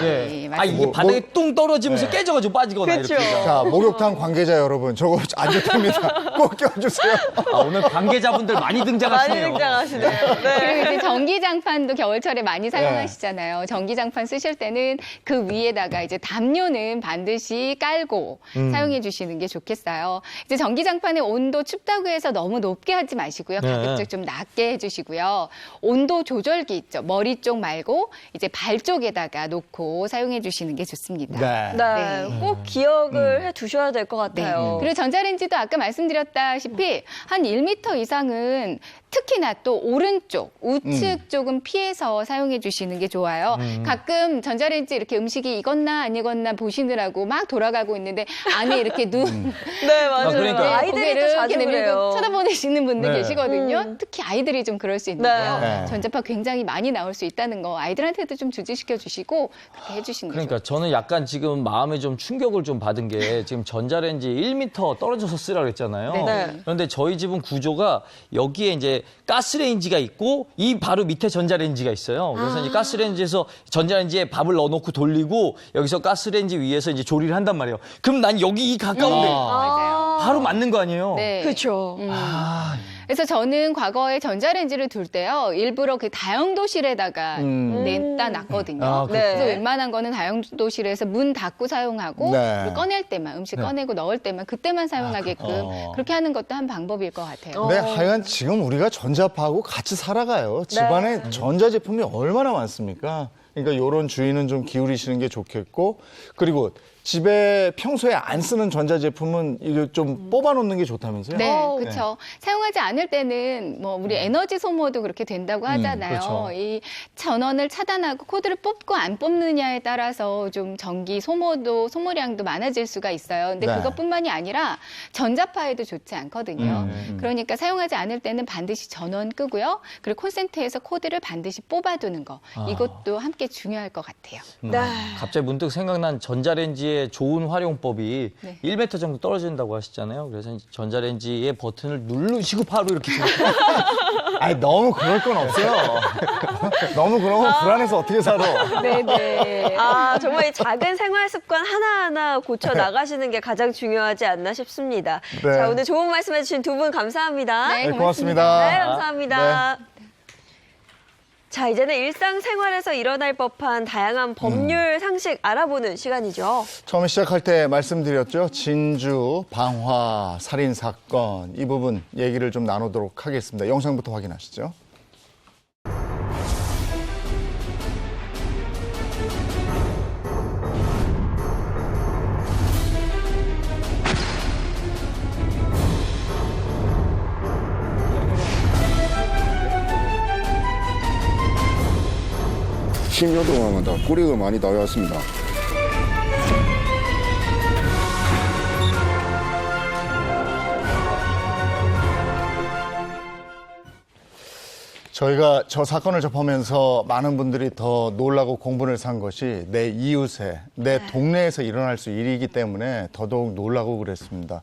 예. 아, 맞습니다. 이게 바닥에 뚱 떨어지면서 깨져가지고 빠지거나 그렇죠. 이렇게. 자 목욕탕 관계자 여러분 저거 안 좋답니다. 꼭 껴주세요. 아, 오늘 관계자분들 많이 많이 등장하시네요. 등장하시네요. 네. 그리고 이제 전기장판도 겨울철에 많이 사용하시잖아요. 전기장판 쓰실 때는 그 위에다가 이제 담요는 반드시 깔고 사용해 주시는 게 좋겠어요. 이제 전기장판의 온도 춥다고 해서 너무 높게 하지 마시고요. 네. 가급적 좀 낮게 해주시고요. 온도 조절기 있죠. 머리 쪽 말고 이제 발 쪽에다가 놓고 사용해 주시는 게 좋습니다. 네, 꼭 기억을 해 두셔야 될 것 네. 같아요. 그리고 전자레인지도 아까 말씀드렸다시피 한 1m 이상은 특히나 또 오른쪽, 우측 쪽은 피해서 사용해 주시는 게 좋아요. 가끔 전자레인지 이렇게 음식이 익었나 안 익었나 보시느라고 막 돌아가고 있는데 안에 이렇게 네, 맞아요. 그러니까요. 아이들이 또 고개를 자주 이렇게 그래요. 내밀고 쳐다보시는 분들 네. 계시거든요. 특히 아이들이 아이들이 좀 그럴 수 있는데요. 네. 전자파 굉장히 많이 나올 수 있다는 거 아이들한테도 좀 주지시켜 주시고 그렇게 해주시는 게 그러니까 저는 약간 지금 마음에 좀 충격을 좀 받은 게 지금 전자레인지 1m 떨어져서 쓰라 그랬잖아요. 네. 그런데 저희 집은 구조가 여기에 이제 가스레인지가 있고 이 바로 밑에 전자레인지가 있어요. 그래서 이제 가스레인지에서 전자레인지에 밥을 넣어놓고 돌리고 여기서 가스레인지 위에서 이제 조리를 한단 말이에요. 그럼 난 여기 이 가까운데 맞아요. 바로 맞는 거 아니에요? 네. 그렇죠. 그래서 저는 과거에 전자레인지를 둘 때요, 일부러 그 다용도실에다가 냈다 놨거든요. 아, 네. 그래서 웬만한 거는 다용도실에서 문 닫고 사용하고 네. 그리고 꺼낼 때만, 음식 꺼내고 넣을 때만 그때만 사용하게끔 그렇게 하는 것도 한 방법일 것 같아요. 네, 하여간 지금 우리가 전자파하고 같이 살아가요. 집안에 전자제품이 얼마나 많습니까? 그러니까 이런 주의는 좀 기울이시는 게 좋겠고, 그리고 집에 평소에 안 쓰는 전자제품은 이거 좀 뽑아놓는 게 좋다면서요? 네, 그렇죠. 사용하지 않을 때는 뭐 우리 에너지 소모도 그렇게 된다고 하잖아요. 그렇죠. 이 전원을 차단하고 코드를 뽑고 안 뽑느냐에 따라서 좀 전기 소모량도 많아질 수가 있어요. 근데 네. 그것뿐만이 아니라 전자파에도 좋지 않거든요. 그러니까 사용하지 않을 때는 반드시 전원 끄고요. 그리고 콘센트에서 코드를 반드시 뽑아두는 거. 이것도 함께 중요할 것 같아요. 네. 갑자기 문득 생각난 전자레인지의 좋은 활용법이 네. 1m 정도 떨어진다고 하시잖아요. 그래서 이제 전자레인지의 버튼을 누르시고 바로 이렇게 아니, 너무 그럴 건 없어요. 너무 그러면 불안해서 어떻게 살아? 네네. 아, 정말 이 작은 생활 습관 하나하나 고쳐 나가시는 게 가장 중요하지 않나 싶습니다. 네. 자, 오늘 좋은 말씀 해주신 두 분 감사합니다. 네, 네, 고맙습니다. 네, 감사합니다. 자, 이제는 일상생활에서 일어날 법한 다양한 법률 상식 알아보는 시간이죠. 처음에 시작할 때 말씀드렸죠. 진주 방화 살인 사건 이 부분 얘기를 좀 나누도록 하겠습니다. 영상부터 확인하시죠. 십 년 동안 다 꾸리가 많이 나왔습니다. 저희가 저 사건을 접하면서 많은 분들이 더 놀라고 공분을 산 것이 내 이웃에, 내 동네에서 일어날 수 일이기 때문에 더더욱 놀라고 그랬습니다.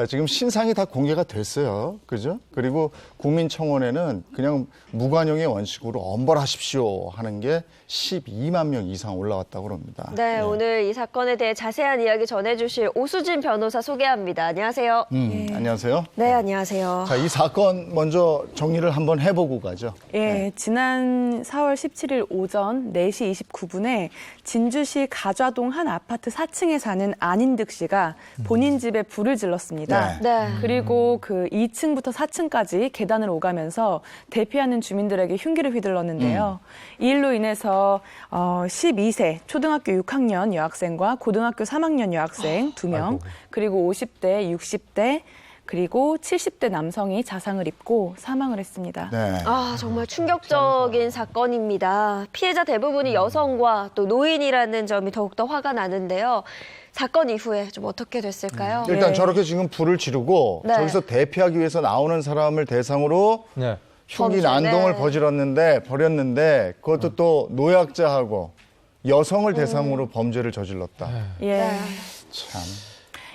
지금 신상이 다 공개가 됐어요. 그죠? 그리고 국민청원에는 그냥 무관용의 원칙으로 엄벌하십시오 하는 게 12만 명 이상 올라왔다고 합니다. 네, 오늘 이 사건에 대해 자세한 이야기 전해주실 오수진 변호사 소개합니다. 안녕하세요. 안녕하세요. 네, 안녕하세요. 자, 이 사건 먼저 정리를 한번 해보고 가죠. 예, 지난 4월 17일 오전 4시 29분에 진주시 가좌동 한 아파트 4층에 사는 안인득 씨가 본인 집에 불을 질렀습니다. 네. 그리고 그 2층부터 4층까지 계단을 오가면서 대피하는 주민들에게 흉기를 휘둘렀는데요. 이 일로 인해서 12세 초등학교 6학년 여학생과 고등학교 3학년 여학생 2명, 그리고 50대, 60대, 그리고 70대 남성이 자상을 입고 사망을 했습니다. 네. 아, 정말 충격적인 사건입니다. 피해자 대부분이 여성과 또 노인이라는 점이 더욱더 화가 나는데요. 사건 이후에 좀 어떻게 됐을까요? 일단 네. 저렇게 지금 불을 지르고 네. 저기서 대피하기 위해서 나오는 사람을 대상으로 네. 흉기 범죄, 난동을 네. 벌였는데 그것도 또 노약자하고 여성을 대상으로 범죄를 저질렀다. 예. 참.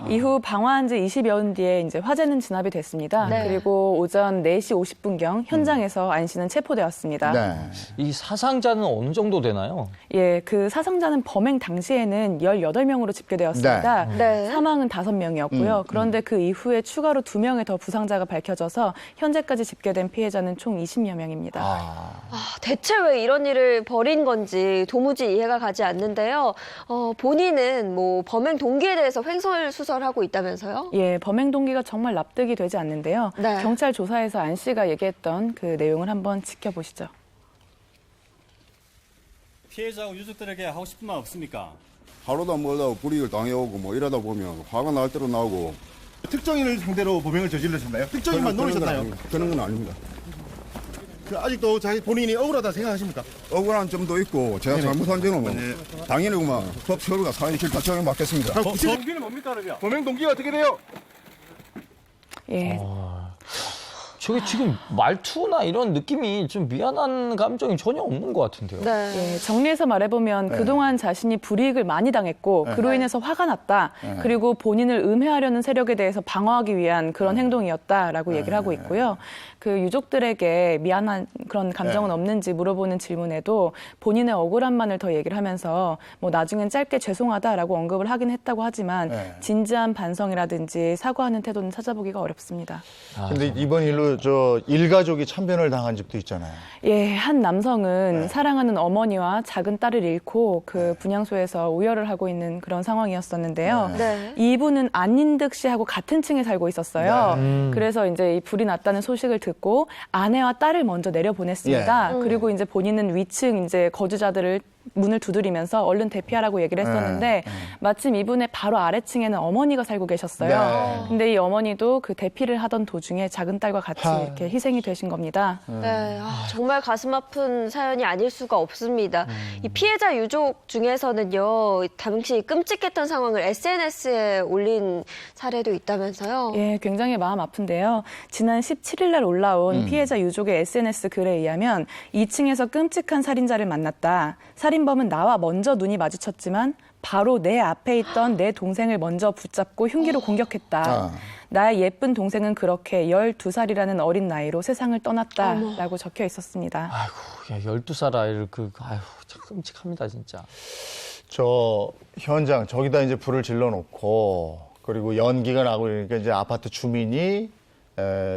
이후 방화한 지 20여분 뒤에 이제 화재는 진압이 됐습니다. 네. 그리고 오전 4시 50분경 현장에서 안 씨는 체포되었습니다. 네. 이 사상자는 어느 정도 되나요? 예, 그 사상자는 범행 당시에는 18명으로 집계되었습니다. 네. 사망은 5명이었고요. 그런데 그 이후에 추가로 2명의 더 부상자가 밝혀져서 현재까지 집계된 피해자는 총 20여 명입니다. 아, 대체 왜 이런 일을 벌인 건지 도무지 이해가 가지 않는데요. 본인은 뭐 범행 동기에 대해서 횡설수설하고 있다면서요? 예, 범행 동기가 정말 납득이 되지 않는데요. 네. 경찰 조사에서 안 씨가 얘기했던 그 내용을 한번 지켜보시죠. 피해자하고 유족들에게 하고 싶은 말 없습니까? 하루도 멀다고 불이익을 당해오고 뭐 이러다 보면 화가 날 대로 나오고. 특정인을 상대로 범행을 저질렀었나요? 특정인만 노리셨나요? 그런 건 아닙니다. 그 아직도 자기 본인이 억울하다 생각하십니까? 억울한 점도 있고 제가 잘못한 점은 뭐 당연히 그만 법 처리가 사회실 다 정해받겠습니다. 동기는 뭡니까 그러면? 범행 동기가 어떻게 돼요? 예. 저게 지금 말투나 이런 느낌이 좀 미안한 감정이 전혀 없는 것 같은데요. 네. 예, 정리해서 말해보면 그동안 자신이 불이익을 많이 당했고 그로 인해서 화가 났다. 그리고 본인을 음해하려는 세력에 대해서 방어하기 위한 그런 행동이었다라고 얘기를 하고 있고요. 그 유족들에게 미안한 그런 감정은 없는지 물어보는 질문에도 본인의 억울함만을 더 얘기를 하면서 뭐 나중엔 짧게 죄송하다라고 언급을 하긴 했다고 하지만 진지한 반성이라든지 사과하는 태도는 찾아보기가 어렵습니다. 근데 이번 일로 저 일가족이 참변을 당한 집도 있잖아요. 예, 한 남성은 사랑하는 어머니와 작은 딸을 잃고 그 분향소에서 우열을 하고 있는 그런 상황이었었는데요. 네. 이분은 안인득 씨하고 같은 층에 살고 있었어요. 그래서 이제 이 불이 났다는 소식을 듣고 아내와 딸을 먼저 내려보냈습니다. 그리고 이제 본인은 위층 이제 거주자들을 문을 두드리면서 얼른 대피하라고 얘기를 했었는데 마침 이분의 바로 아래층에는 어머니가 살고 계셨어요. 근데 이 어머니도 그 대피를 하던 도중에 작은 딸과 같이 이렇게 희생이 되신 겁니다. 네, 정말 가슴 아픈 사연이 아닐 수가 없습니다. 이 피해자 유족 중에서는요, 당시 끔찍했던 상황을 SNS에 올린 사례도 있다면서요? 예, 굉장히 마음 아픈데요. 지난 17일 날 올라온 피해자 유족의 SNS 글에 의하면 2층에서 끔찍한 살인자를 만났다. 살인범은 나와 먼저 눈이 마주쳤지만 바로 내 앞에 있던 내 동생을 먼저 붙잡고 흉기로 공격했다. 나의 예쁜 동생은 그렇게 12살이라는 어린 나이로 세상을 떠났다라고 적혀 있었습니다. 아이고, 야, 12살 아이를 참 끔찍합니다, 진짜. 저 현장 저기다 이제 불을 질러놓고 그리고 연기가 나고 이러니까 이제 아파트 주민이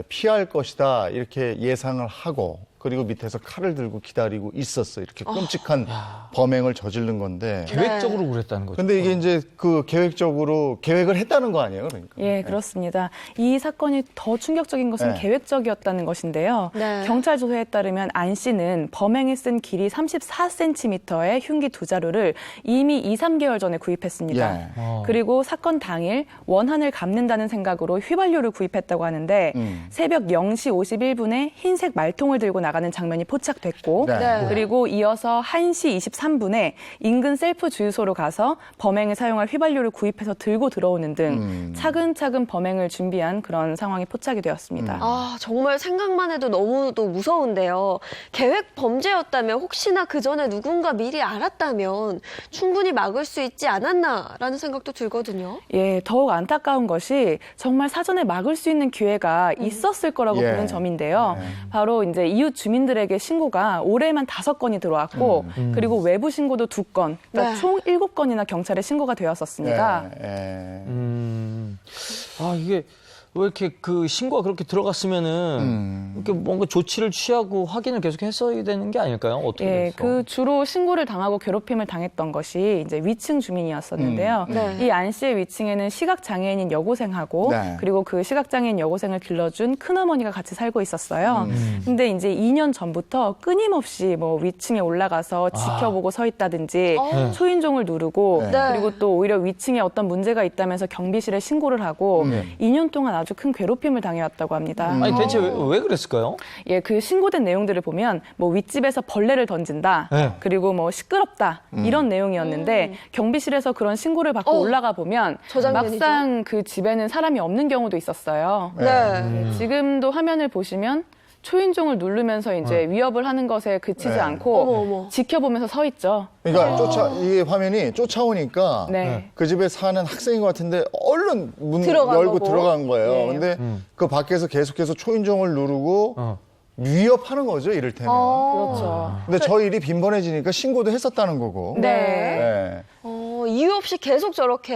피할 것이다 이렇게 예상을 하고 그리고 밑에서 칼을 들고 기다리고 있었어. 이렇게 끔찍한 범행을 저지른 건데. 계획적으로 그랬다는 거죠. 근데 이게 이제 그 계획적으로 계획을 했다는 거 아니에요, 그러니까? 예, 그렇습니다. 이 사건이 더 충격적인 것은 계획적이었다는 것인데요. 네. 경찰 조사에 따르면 안 씨는 범행에 쓴 길이 34cm의 흉기 2자루를 이미 2-3개월 전에 구입했습니다. 예. 그리고 사건 당일 원한을 갚는다는 생각으로 휘발유를 구입했다고 하는데 새벽 0시 51분에 흰색 말통을 들고 나가는 장면이 포착됐고 네. 그리고 이어서 1시 23분에 인근 셀프 주유소로 가서 범행에 사용할 휘발유를 구입해서 들고 들어오는 등 차근차근 범행을 준비한 그런 상황이 포착이 되었습니다. 정말 생각만 해도 너무도 무서운데요. 계획 범죄였다면 혹시나 그 전에 누군가 미리 알았다면 충분히 막을 수 있지 않았나라는 생각도 들거든요. 예, 더욱 안타까운 것이 정말 사전에 막을 수 있는 기회가 있었을 거라고 보는 점인데요. 바로 이제 이웃 주민들에게 신고가 올해만 5건이 들어왔고 그리고 외부 신고도 2건, 그러니까 총 7건이나 경찰에 신고가 되었었습니다. 이게 왜 이렇게 그 신고가 그렇게 들어갔으면은 이렇게 뭔가 조치를 취하고 확인을 계속 했어야 되는 게 아닐까요? 어떻게 예, 됐어? 그 주로 신고를 당하고 괴롭힘을 당했던 것이 이제 위층 주민이었었는데요. 이 안 씨의 위층에는 시각 장애인인 여고생하고 그리고 그 시각 장애인 여고생을 길러준 큰어머니가 같이 살고 있었어요. 근데 이제 2년 전부터 끊임없이 뭐 위층에 올라가서 지켜보고 서 있다든지 초인종을 누르고 그리고 또 오히려 위층에 어떤 문제가 있다면서 경비실에 신고를 하고 2년 동안 아주 큰 괴롭힘을 당해왔다고 합니다. 아니 대체 왜 그랬을까요? 예, 그 신고된 내용들을 보면 뭐 윗집에서 벌레를 던진다, 그리고 뭐 시끄럽다 이런 내용이었는데 경비실에서 그런 신고를 받고 올라가 보면 저 장면이죠? 막상 그 집에는 사람이 없는 경우도 있었어요. 네. 지금도 화면을 보시면 초인종을 누르면서 이제 위협을 하는 것에 그치지 않고 지켜보면서 서 있죠. 그러니까 이 화면이 쫓아오니까 그 집에 사는 학생인 것 같은데 얼른 문 들어간 열고 거고. 들어간 거예요. 예. 근데 그 밖에서 계속해서 초인종을 누르고 위협하는 거죠, 이를테면. 그렇죠. 근데 저 일이 빈번해지니까 신고도 했었다는 거고. 네. 이유 없이 계속 저렇게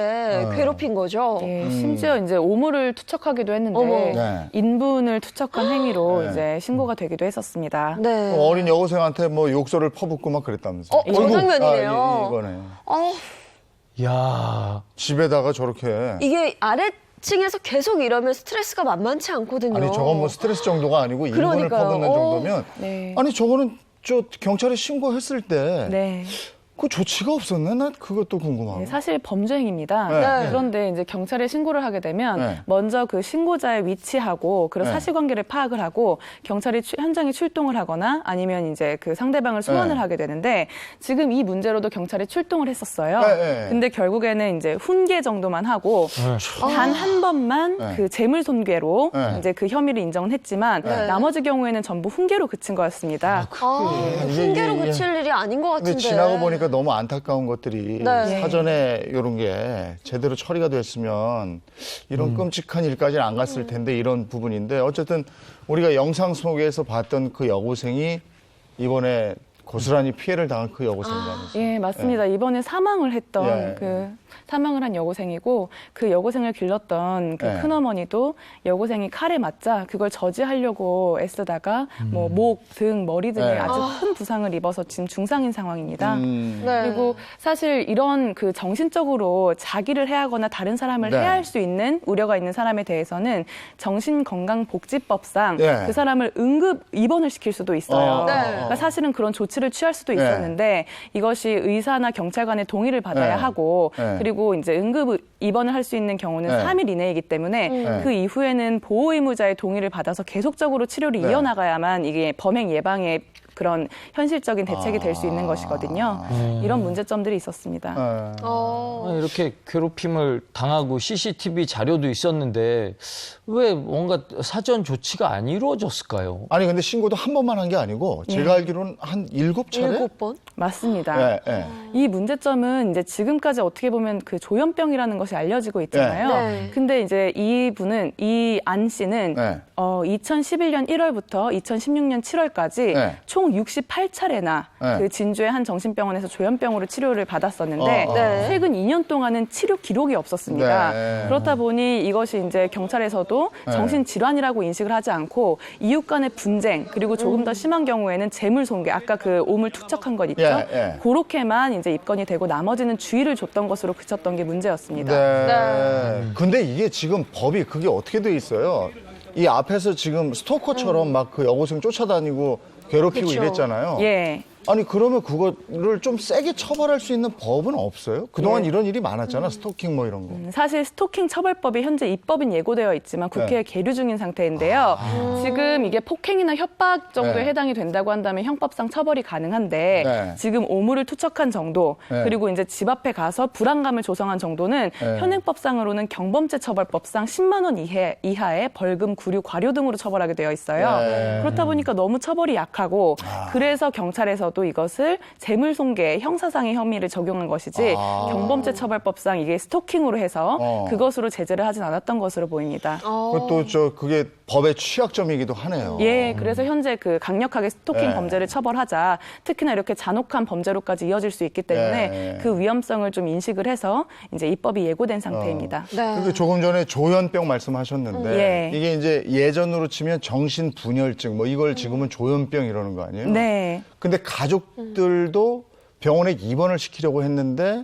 괴롭힌 거죠. 예, 심지어 이제 오물을 투척하기도 했는데 인분을 투척한 행위로 이제 신고가 되기도 했었습니다. 네. 어린 여고생한테 뭐 욕설을 퍼붓고 막 그랬다면서요. 저 장면이네요. 이거네. 야, 집에다가 저렇게. 이게 아래층에서 계속 이러면 스트레스가 만만치 않거든요. 아니 저건 뭐 스트레스 정도가 아니고 인분을 그러니까요. 퍼붓는 정도면 네. 아니 저거는 저 경찰에 신고했을 때 네. 그 조치가 없었네. 난 그것도 궁금하고. 네, 사실 범죄 행위입니다. 네. 그런데 이제 경찰에 신고를 하게 되면 네. 먼저 그 신고자의 위치하고 그런 네. 사실관계를 파악을 하고 경찰이 현장에 출동을 하거나 아니면 이제 그 상대방을 소환을 네. 하게 되는데 지금 이 문제로도 경찰이 출동을 했었어요. 네, 네. 근데 결국에는 이제 훈계 정도만 하고 단 한 번만 네. 그 재물 손괴로 네. 이제 그 혐의를 인정은 했지만 나머지 경우에는 전부 훈계로 그친 거였습니다. 훈계로 이게- 그칠 일이 아닌 것 근데 같은데. 지나고 보니까 너무 안타까운 것들이 네. 사전에 이런 게 제대로 처리가 됐으면 이런 끔찍한 일까지는 안 갔을 텐데 이런 부분인데 어쨌든 우리가 영상 속에서 봤던 그 여고생이 이번에 고스란히 피해를 당한 그 여고생이라면서요. 예, 맞습니다. 이번에 사망을 했던 예. 사망을 한 여고생이고 그 여고생을 길렀던 그 예. 큰어머니도 여고생이 칼에 맞자 그걸 저지하려고 애쓰다가 뭐 목, 등, 머리 등에 예. 아주 큰 부상을 입어서 지금 중상인 상황입니다. 네. 그리고 사실 이런 그 정신적으로 자기를 해하거나 다른 사람을 네. 해할 수 있는 우려가 있는 사람에 대해서는 정신건강복지법상 네. 그 사람을 응급 입원을 시킬 수도 있어요. 네. 그러니까 사실은 그런 조치를 취할 수도 네. 있었는데 이것이 의사나 경찰관의 동의를 받아야 네. 하고 네. 그리고 이제 응급 입원을 할 수 있는 경우는 네. 3일 이내이기 때문에 네. 그 이후에는 보호 의무자의 동의를 받아서 계속적으로 치료를 네. 이어나가야만 이게 범행 예방에 그런 현실적인 대책이 될 수 있는 것이거든요. 이런 문제점들이 있었습니다. 이렇게 괴롭힘을 당하고 CCTV 자료도 있었는데 왜 뭔가 사전 조치가 안 이루어졌을까요? 아니 근데 신고도 한 번만 한 게 아니고 제가 알기로는 한 7차례? 7번? 맞습니다. 네, 네. 이 문제점은 이제 지금까지 어떻게 보면 그 조현병이라는 것이 알려지고 있잖아요. 네. 근데 이제 이 안 씨는 네. 2011년 1월부터 2016년 7월까지 네. 총 68차례나 네. 그 진주의 한 정신병원에서 조현병으로 치료를 받았었는데 네. 최근 2년 동안은 치료 기록이 없었습니다. 네. 그렇다 보니 이것이 이제 경찰에서도 정신질환이라고 인식을 하지 않고 이웃 간의 분쟁 그리고 조금 더 심한 경우에는 재물 손괴 아까 그 오물 투척한 것 있죠? 예. 그렇게만 이제 입건이 되고 나머지는 주의를 줬던 것으로 그쳤던 게 문제였습니다. 네. 근데 이게 지금 법이 그게 어떻게 돼 있어요? 이 앞에서 지금 스토커처럼 막 그 여고생 쫓아다니고 괴롭히고 그쵸. 이랬잖아요. 예. 아니 그러면 그거를 좀 세게 처벌할 수 있는 법은 없어요? 그동안 이런 일이 많았잖아. 스토킹 뭐 이런 거. 사실 스토킹 처벌법이 현재 입법은 예고되어 있지만 국회에 계류 중인 상태인데요. 지금 이게 폭행이나 협박 정도에 네. 해당이 된다고 한다면 형법상 처벌이 가능한데 네. 지금 오물을 투척한 정도 네. 그리고 이제 집 앞에 가서 불안감을 조성한 정도는 네. 현행법상으로는 경범죄 처벌법상 10만 원 이하의 벌금, 구류, 과료 등으로 처벌하게 되어 있어요. 네. 그렇다 보니까 너무 처벌이 약하고 그래서 경찰에서도 이것을 재물손괴 형사상의 혐의를 적용한 것이지 경범죄 처벌법상 이게 스토킹으로 해서 그것으로 제재를 하진 않았던 것으로 보입니다. 그것도 그게 법의 취약점이기도 하네요. 예, 그래서 현재 그 강력하게 스토킹 네. 범죄를 처벌하자 특히나 이렇게 잔혹한 범죄로까지 이어질 수 있기 때문에 네. 그 위험성을 좀 인식을 해서 이제 입법이 예고된 상태입니다. 그리고 조금 전에 조현병 말씀하셨는데 예. 이게 이제 예전으로 치면 정신분열증 뭐 이걸 지금은 조현병 이러는 거 아니에요? 네. 근데 가족들도 병원에 입원을 시키려고 했는데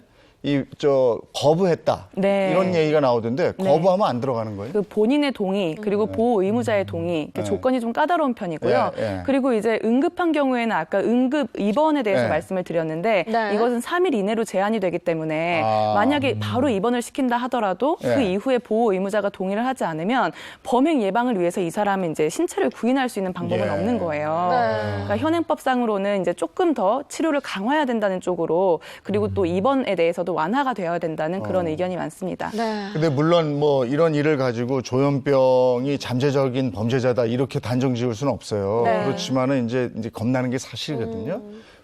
거부했다. 네. 이런 얘기가 나오던데 거부하면 안 들어가는 거예요? 그 본인의 동의 그리고 보호 의무자의 동의 이렇게 조건이 좀 까다로운 편이고요. 예. 그리고 이제 응급한 경우에는 아까 응급 입원에 대해서 예. 말씀을 드렸는데 네. 이것은 3일 이내로 제한이 되기 때문에 만약에 바로 입원을 시킨다 하더라도 예. 그 이후에 보호 의무자가 동의를 하지 않으면 범행 예방을 위해서 이 사람은 이제 신체를 구인할 수 있는 방법은 예. 없는 거예요. 네. 그러니까 현행법상으로는 이제 조금 더 치료를 강화해야 된다는 쪽으로 그리고 또 입원에 대해서도 완화가 되어야 된다는 그런 의견이 많습니다. 네. 근데 물론 뭐 이런 일을 가지고 조현병이 잠재적인 범죄자다 이렇게 단정 지을 수는 없어요. 네. 그렇지만은 이제 겁나는 게 사실이거든요.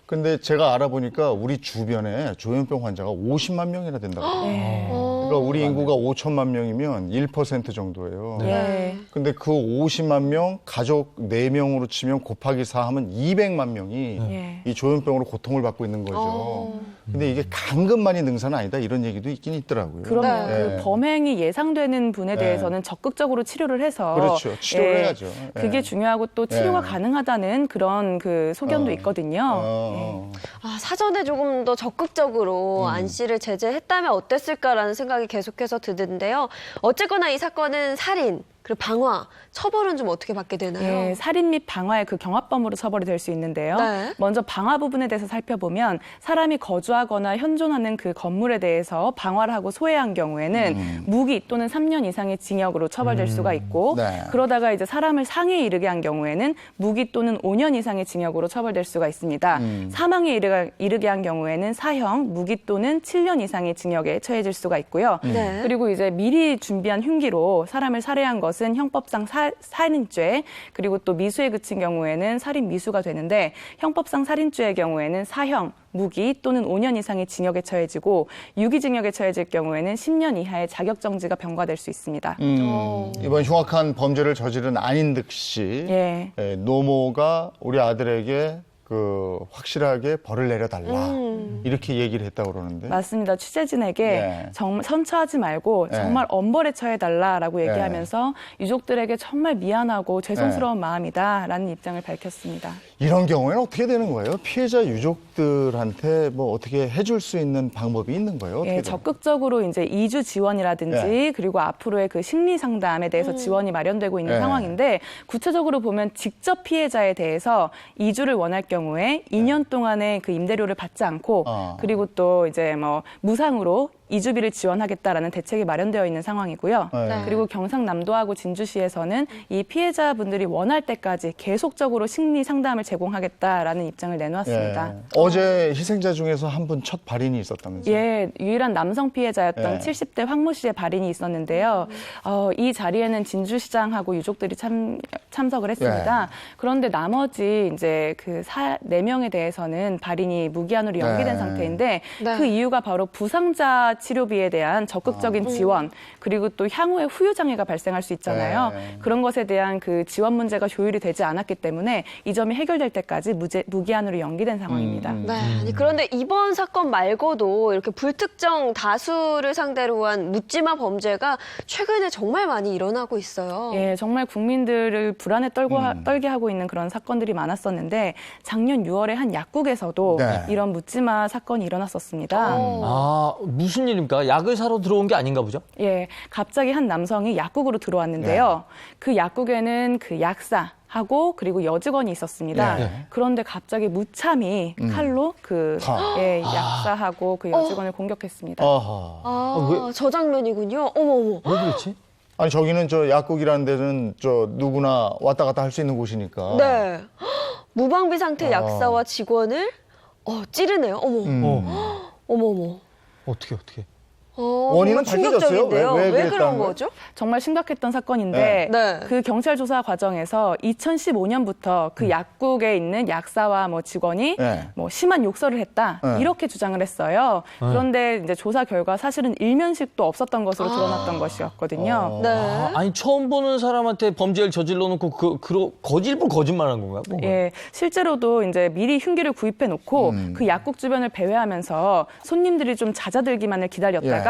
근데 제가 알아보니까 우리 주변에 조현병 환자가 50만 명이나 된다고 해요. 그러니까 우리 인구가 5천만 명이면 1% 정도예요. 예. 근데 그 50만 명, 가족 4명으로 치면 곱하기 4 하면 200만 명이 예. 이 조현병으로 고통을 받고 있는 거죠. 근데 이게 강금만이 능사는 아니다 이런 얘기도 있긴 있더라고요. 그러면 네. 그 범행이 예상되는 분에 네. 대해서는 적극적으로 치료를 해서 그렇죠. 치료를 예, 해야죠. 예. 그게 중요하고 또 치료가 네. 가능하다는 그런 그 소견도 있거든요. 사전에 조금 더 적극적으로 안 씨를 제재했다면 어땠을까라는 생각이 계속해서 드는데요. 어쨌거나 이 사건은 살인 그리고 방화, 처벌은 좀 어떻게 받게 되나요? 예, 살인 및 방화의 그 경합범으로 처벌이 될 수 있는데요. 네. 먼저 방화 부분에 대해서 살펴보면 사람이 거주하거나 현존하는 그 건물에 대해서 방화를 하고 소해한 경우에는 무기 또는 3년 이상의 징역으로 처벌될 수가 있고 네. 그러다가 이제 사람을 상해에 이르게 한 경우에는 무기 또는 5년 이상의 징역으로 처벌될 수가 있습니다. 사망에 이르게 한 경우에는 사형, 무기 또는 7년 이상의 징역에 처해질 수가 있고요. 네. 그리고 이제 미리 준비한 흉기로 사람을 살해한 것은 형법상 살인죄, 그리고 또 미수에 그친 경우에는 살인 미수가 되는데 형법상 살인죄의 경우에는 사형, 무기 또는 5년 이상의 징역에 처해지고 유기징역에 처해질 경우에는 10년 이하의 자격정지가 병과될 수 있습니다. 이번 흉악한 범죄를 저지른 안인득 씨 예. 노모가 우리 아들에게 그 확실하게 벌을 내려달라 이렇게 얘기를 했다고 그러는데 맞습니다. 취재진에게 네. 정말 선처하지 말고 네. 정말 엄벌에 처해달라라고 얘기하면서 유족들에게 정말 미안하고 죄송스러운 마음이다라는 입장을 밝혔습니다. 이런 경우에는 어떻게 되는 거예요? 피해자 유족들한테 뭐 어떻게 해줄 수 있는 방법이 있는 거예요? 어떻게 예, 되는 적극적으로 이제 이주 지원이라든지 네. 그리고 앞으로의 그 심리 상담에 대해서 지원이 마련되고 있는 네. 상황인데 구체적으로 보면 직접 피해자에 대해서 이주를 원할 경우에 2년 동안의 그 임대료를 받지 않고 그리고 또 이제 뭐 무상으로 이주비를 지원하겠다라는 대책이 마련되어 있는 상황이고요. 네. 그리고 경상남도하고 진주시에서는 이 피해자분들이 원할 때까지 계속적으로 심리 상담을 제공하겠다라는 입장을 내놓았습니다. 예. 어제 희생자 중에서 한 분 첫 발인이 있었다면서요? 예, 유일한 남성 피해자였던 예. 70대 황모 씨의 발인이 있었는데요. 이 자리에는 진주시장하고 유족들이 참석을 했습니다. 예. 그런데 나머지 이제 그 4명에 대해서는 발인이 무기한으로 연기된 네. 네. 상태인데 그 이유가 바로 부상자 치료비에 대한 적극적인 지원 그리고 또 향후에 후유 장애가 발생할 수 있잖아요. 네. 그런 것에 대한 그 지원 문제가 조율이 되지 않았기 때문에 이 점이 해결될 때까지 무기한으로 연기된 상황입니다. 네. 아니, 그런데 이번 사건 말고도 이렇게 불특정 다수를 상대로 한 묻지마 범죄가 최근에 정말 많이 일어나고 있어요. 예, 정말 국민들을 불안에 떨게 하고 있는 그런 사건들이 많았었는데 작년 6월에 한 약국에서도 네. 이런 묻지마 사건이 일어났었습니다. 아, 무슨 일입니까? 약을 사러 들어온 게 아닌가 보죠? 예, 갑자기 한 남성이 약국으로 들어왔는데요. 그 약국에는 그 약사하고 그리고 여직원이 있었습니다. 네. 그런데 갑자기 무참히 칼로 그 예, 약사하고 그 여직원을 공격했습니다. 아하. 저 장면이군요. 어머. 왜 그렇지? 아니 저기는 저 약국이라는 데는 저 누구나 왔다 갔다 할 수 있는 곳이니까. 네. 무방비 상태 약사와 직원을 찌르네요. 어머. 어떻게? 원인은 밝혀졌어요? 충격적인데요. 왜 왜 그랬다는 그런 거예요? 거죠? 정말 심각했던 사건인데 네. 그 경찰 조사 과정에서 2015년부터 그 약국에 있는 약사와 뭐 직원이 네. 뭐 심한 욕설을 했다 네. 이렇게 주장을 했어요. 그런데 이제 조사 결과 사실은 일면식도 없었던 것으로 드러났던 것이었거든요. 네. 아니 처음 보는 사람한테 범죄를 저질러 놓고 일부 거짓말한 건가요? 뭔가요? 예, 실제로도 이제 미리 흉기를 구입해 놓고 그 약국 주변을 배회하면서 손님들이 좀 잦아들기만을 기다렸다가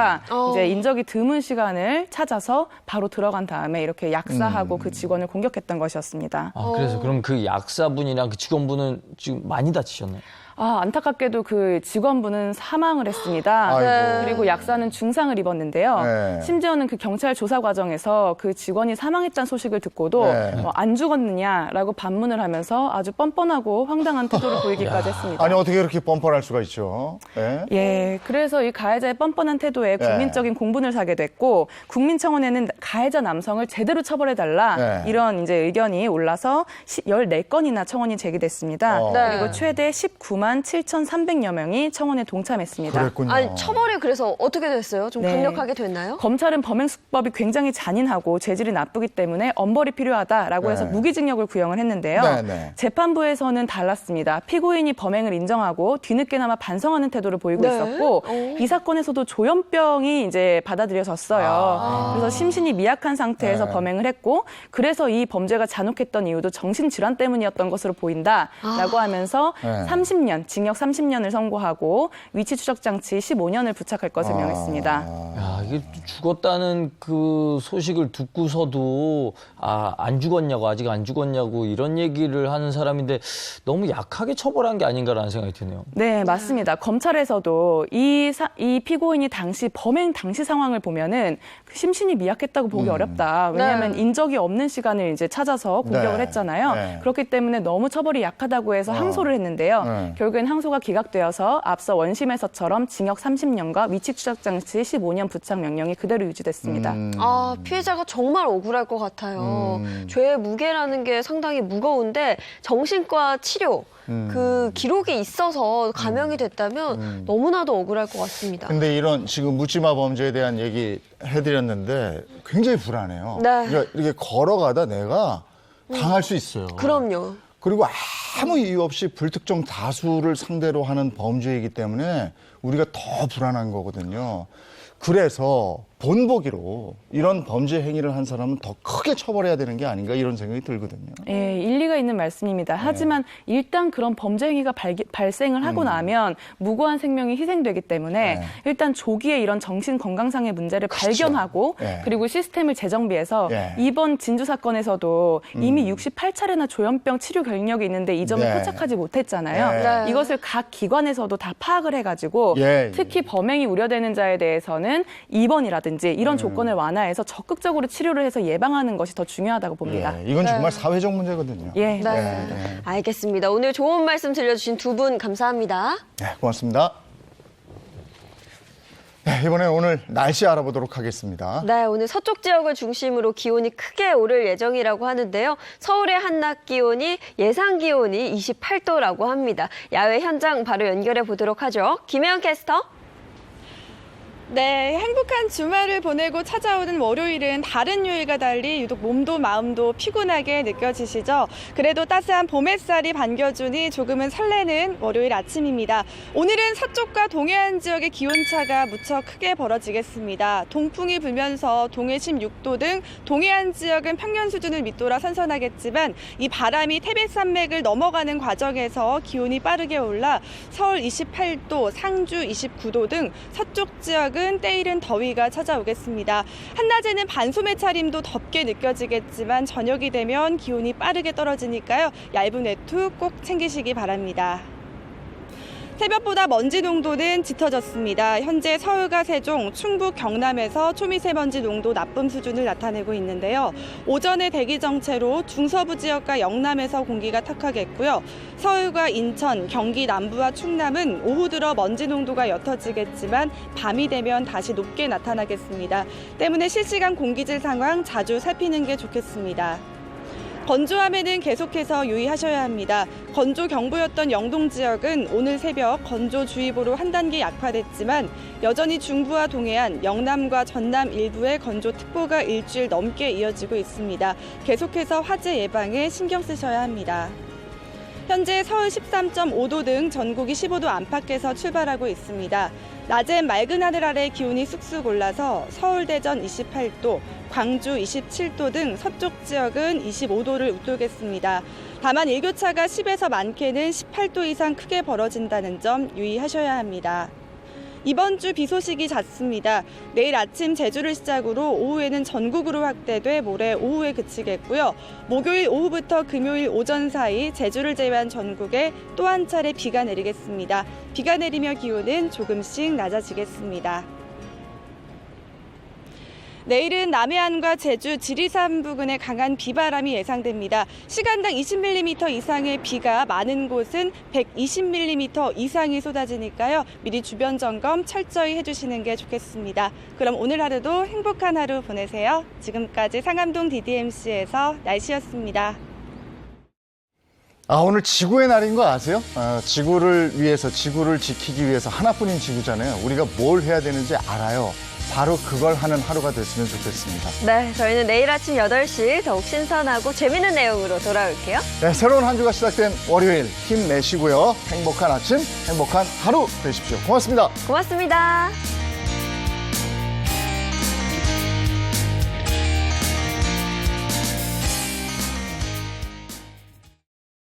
이제 인적이 드문 시간을 찾아서 바로 들어간 다음에 이렇게 약사하고 그 직원을 공격했던 것이었습니다. 아, 그래서 그럼 그 약사분이랑 그 직원분은 지금 많이 다치셨나요? 안타깝게도 그 직원분은 사망을 했습니다. 아이고. 그리고 약사는 중상을 입었는데요. 네. 심지어는 그 경찰 조사 과정에서 그 직원이 사망했다는 소식을 듣고도 네. 안 죽었느냐라고 반문을 하면서 아주 뻔뻔하고 황당한 태도를 보이기까지 했습니다. 아니 어떻게 그렇게 뻔뻔할 수가 있죠? 예? 예, 그래서 이 가해자의 뻔뻔한 태도에 국민적인 공분을 사게 됐고 국민청원에는 가해자 남성을 제대로 처벌해달라 네. 이런 이제 의견이 올라서 14건이나 청원이 제기됐습니다. 네. 그리고 최대 19만 7,300여 명이 청원에 동참했습니다. 그랬군요. 아니, 처벌이 그래서 어떻게 됐어요? 좀 네. 강력하게 됐나요? 검찰은 범행수법이 굉장히 잔인하고 재질이 나쁘기 때문에 엄벌이 필요하다라고 해서 네. 무기징역을 구형을 했는데요. 네, 네. 재판부에서는 달랐습니다. 피고인이 범행을 인정하고 뒤늦게나마 반성하는 태도를 보이고 네. 있었고 이 사건에서도 조현병이 이제 받아들여졌어요. 그래서 심신이 미약한 상태에서 네. 범행을 했고 그래서 이 범죄가 잔혹했던 이유도 정신질환 때문이었던 것으로 보인다라고 하면서 네. 30년 오가면 징역 30년을 선고하고 위치 추적 장치 15년을 부착할 것을 명했습니다. 야, 이게 죽었다는 그 소식을 듣고서도 안 죽었냐고, 아직 안 죽었냐고 이런 얘기를 하는 사람인데 너무 약하게 처벌한 게 아닌가라는 생각이 드네요. 네, 맞습니다. 검찰에서도 이 피고인이 범행 당시 상황을 보면은 심신이 미약했다고 보기 어렵다. 왜냐하면 인적이 없는 시간을 이제 찾아서 공격을 네. 했잖아요. 네. 그렇기 때문에 너무 처벌이 약하다고 해서 항소를 했는데요. 결국엔 항소가 기각되어서 앞서 원심에서처럼 징역 30년과 위치 추적 장치 15년 부착 명령이 그대로 유지됐습니다. 피해자가 정말 억울할 것 같아요. 죄의 무게라는 게 상당히 무거운데 정신과 치료, 그 기록이 있어서 감형이 됐다면 너무나도 억울할 것 같습니다. 근데 이런 지금 묻지마 범죄에 대한 얘기 해드렸는데 굉장히 불안해요. 네. 그러니까 이렇게 걸어가다 내가 당할 수 있어요. 그럼요. 그리고 아무 이유 없이 불특정 다수를 상대로 하는 범죄이기 때문에 우리가 더 불안한 거거든요. 그래서 본보기로 이런 범죄 행위를 한 사람은 더 크게 처벌해야 되는 게 아닌가 이런 생각이 들거든요. 예, 일리가 있는 말씀입니다. 하지만 일단 그런 범죄 행위가 발생을 하고 나면 무고한 생명이 희생되기 때문에 일단 조기에 이런 정신 건강상의 문제를 발견하고 그리고 시스템을 재정비해서 이번 진주 사건에서도 이미 68차례나 조현병 치료 경력이 있는데 이 점을 포착하지 못했잖아요. 이것을 각 기관에서도 다 파악을 해가지고 특히 범행이 우려되는 자에 대해서는 입원이라든지 이런 조건을 완화해서 적극적으로 치료를 해서 예방하는 것이 더 중요하다고 봅니다. 이건 정말 사회적 문제거든요. 예. 알겠습니다. 오늘 좋은 말씀 들려주신 두 분 감사합니다. 네, 고맙습니다. 네, 이번에 오늘 날씨 알아보도록 하겠습니다. 네, 오늘 서쪽 지역을 중심으로 기온이 크게 오를 예정이라고 하는데요. 서울의 한낮 기온이 예상 기온이 28도라고 합니다. 야외 현장 바로 연결해 보도록 하죠. 김혜영 캐스터. 네, 행복한 주말을 보내고 찾아오는 월요일은 다른 요일과 달리 유독 몸도 마음도 피곤하게 느껴지시죠? 그래도 따스한 봄 햇살이 반겨주니 조금은 설레는 월요일 아침입니다. 오늘은 서쪽과 동해안 지역의 기온차가 무척 크게 벌어지겠습니다. 동풍이 불면서 동해 16도 등 동해안 지역은 평년 수준을 밑돌아 선선하겠지만 이 바람이 태백산맥을 넘어가는 과정에서 기온이 빠르게 올라 서울 28도, 상주 29도 등 서쪽 지역은 때이른 더위가 찾아오겠습니다. 한낮에는 반소매 차림도 덥게 느껴지겠지만 저녁이 되면 기온이 빠르게 떨어지니까요. 얇은 외투 꼭 챙기시기 바랍니다. 새벽보다 먼지 농도는 짙어졌습니다. 현재 서울과 세종, 충북, 경남에서 초미세먼지 농도 나쁨 수준을 나타내고 있는데요. 오전에 대기 정체로 중서부 지역과 영남에서 공기가 탁하겠고요. 서울과 인천, 경기 남부와 충남은 오후 들어 먼지 농도가 옅어지겠지만 밤이 되면 다시 높게 나타나겠습니다. 때문에 실시간 공기질 상황 자주 살피는 게 좋겠습니다. 건조함에는 계속해서 유의하셔야 합니다. 건조경보였던 영동 지역은 오늘 새벽 건조주의보로 한 단계 약화됐지만 여전히 중부와 동해안, 영남과 전남 일부에 건조특보가 일주일 넘게 이어지고 있습니다. 계속해서 화재 예방에 신경 쓰셔야 합니다. 현재 서울 13.5도 등 전국이 15도 안팎에서 출발하고 있습니다. 낮엔 맑은 하늘 아래 기온이 쑥쑥 올라서 서울, 대전 28도, 광주 27도 등 서쪽 지역은 25도를 웃돌겠습니다. 다만 일교차가 10에서 많게는 18도 이상 크게 벌어진다는 점 유의하셔야 합니다. 이번 주 비 소식이 잦습니다. 내일 아침 제주를 시작으로 오후에는 전국으로 확대돼 모레 오후에 그치겠고요. 목요일 오후부터 금요일 오전 사이 제주를 제외한 전국에 또 한 차례 비가 내리겠습니다. 비가 내리며 기온은 조금씩 낮아지겠습니다. 내일은 남해안과 제주, 지리산 부근에 강한 비바람이 예상됩니다. 시간당 20mm 이상의 비가 많은 곳은 120mm 이상이 쏟아지니까요. 미리 주변 점검 철저히 해주시는 게 좋겠습니다. 그럼 오늘 하루도 행복한 하루 보내세요. 지금까지 상암동 DDMC에서 날씨였습니다. 오늘 지구의 날인 거 아세요? 지구를 위해서, 지구를 지키기 위해서 하나뿐인 지구잖아요. 우리가 뭘 해야 되는지 알아요. 바로 그걸 하는 하루가 됐으면 좋겠습니다. 네, 저희는 내일 아침 8시 더욱 신선하고 재밌는 내용으로 돌아올게요. 네, 새로운 한 주가 시작된 월요일 힘내시고요. 행복한 아침, 행복한 하루 되십시오. 고맙습니다. 고맙습니다.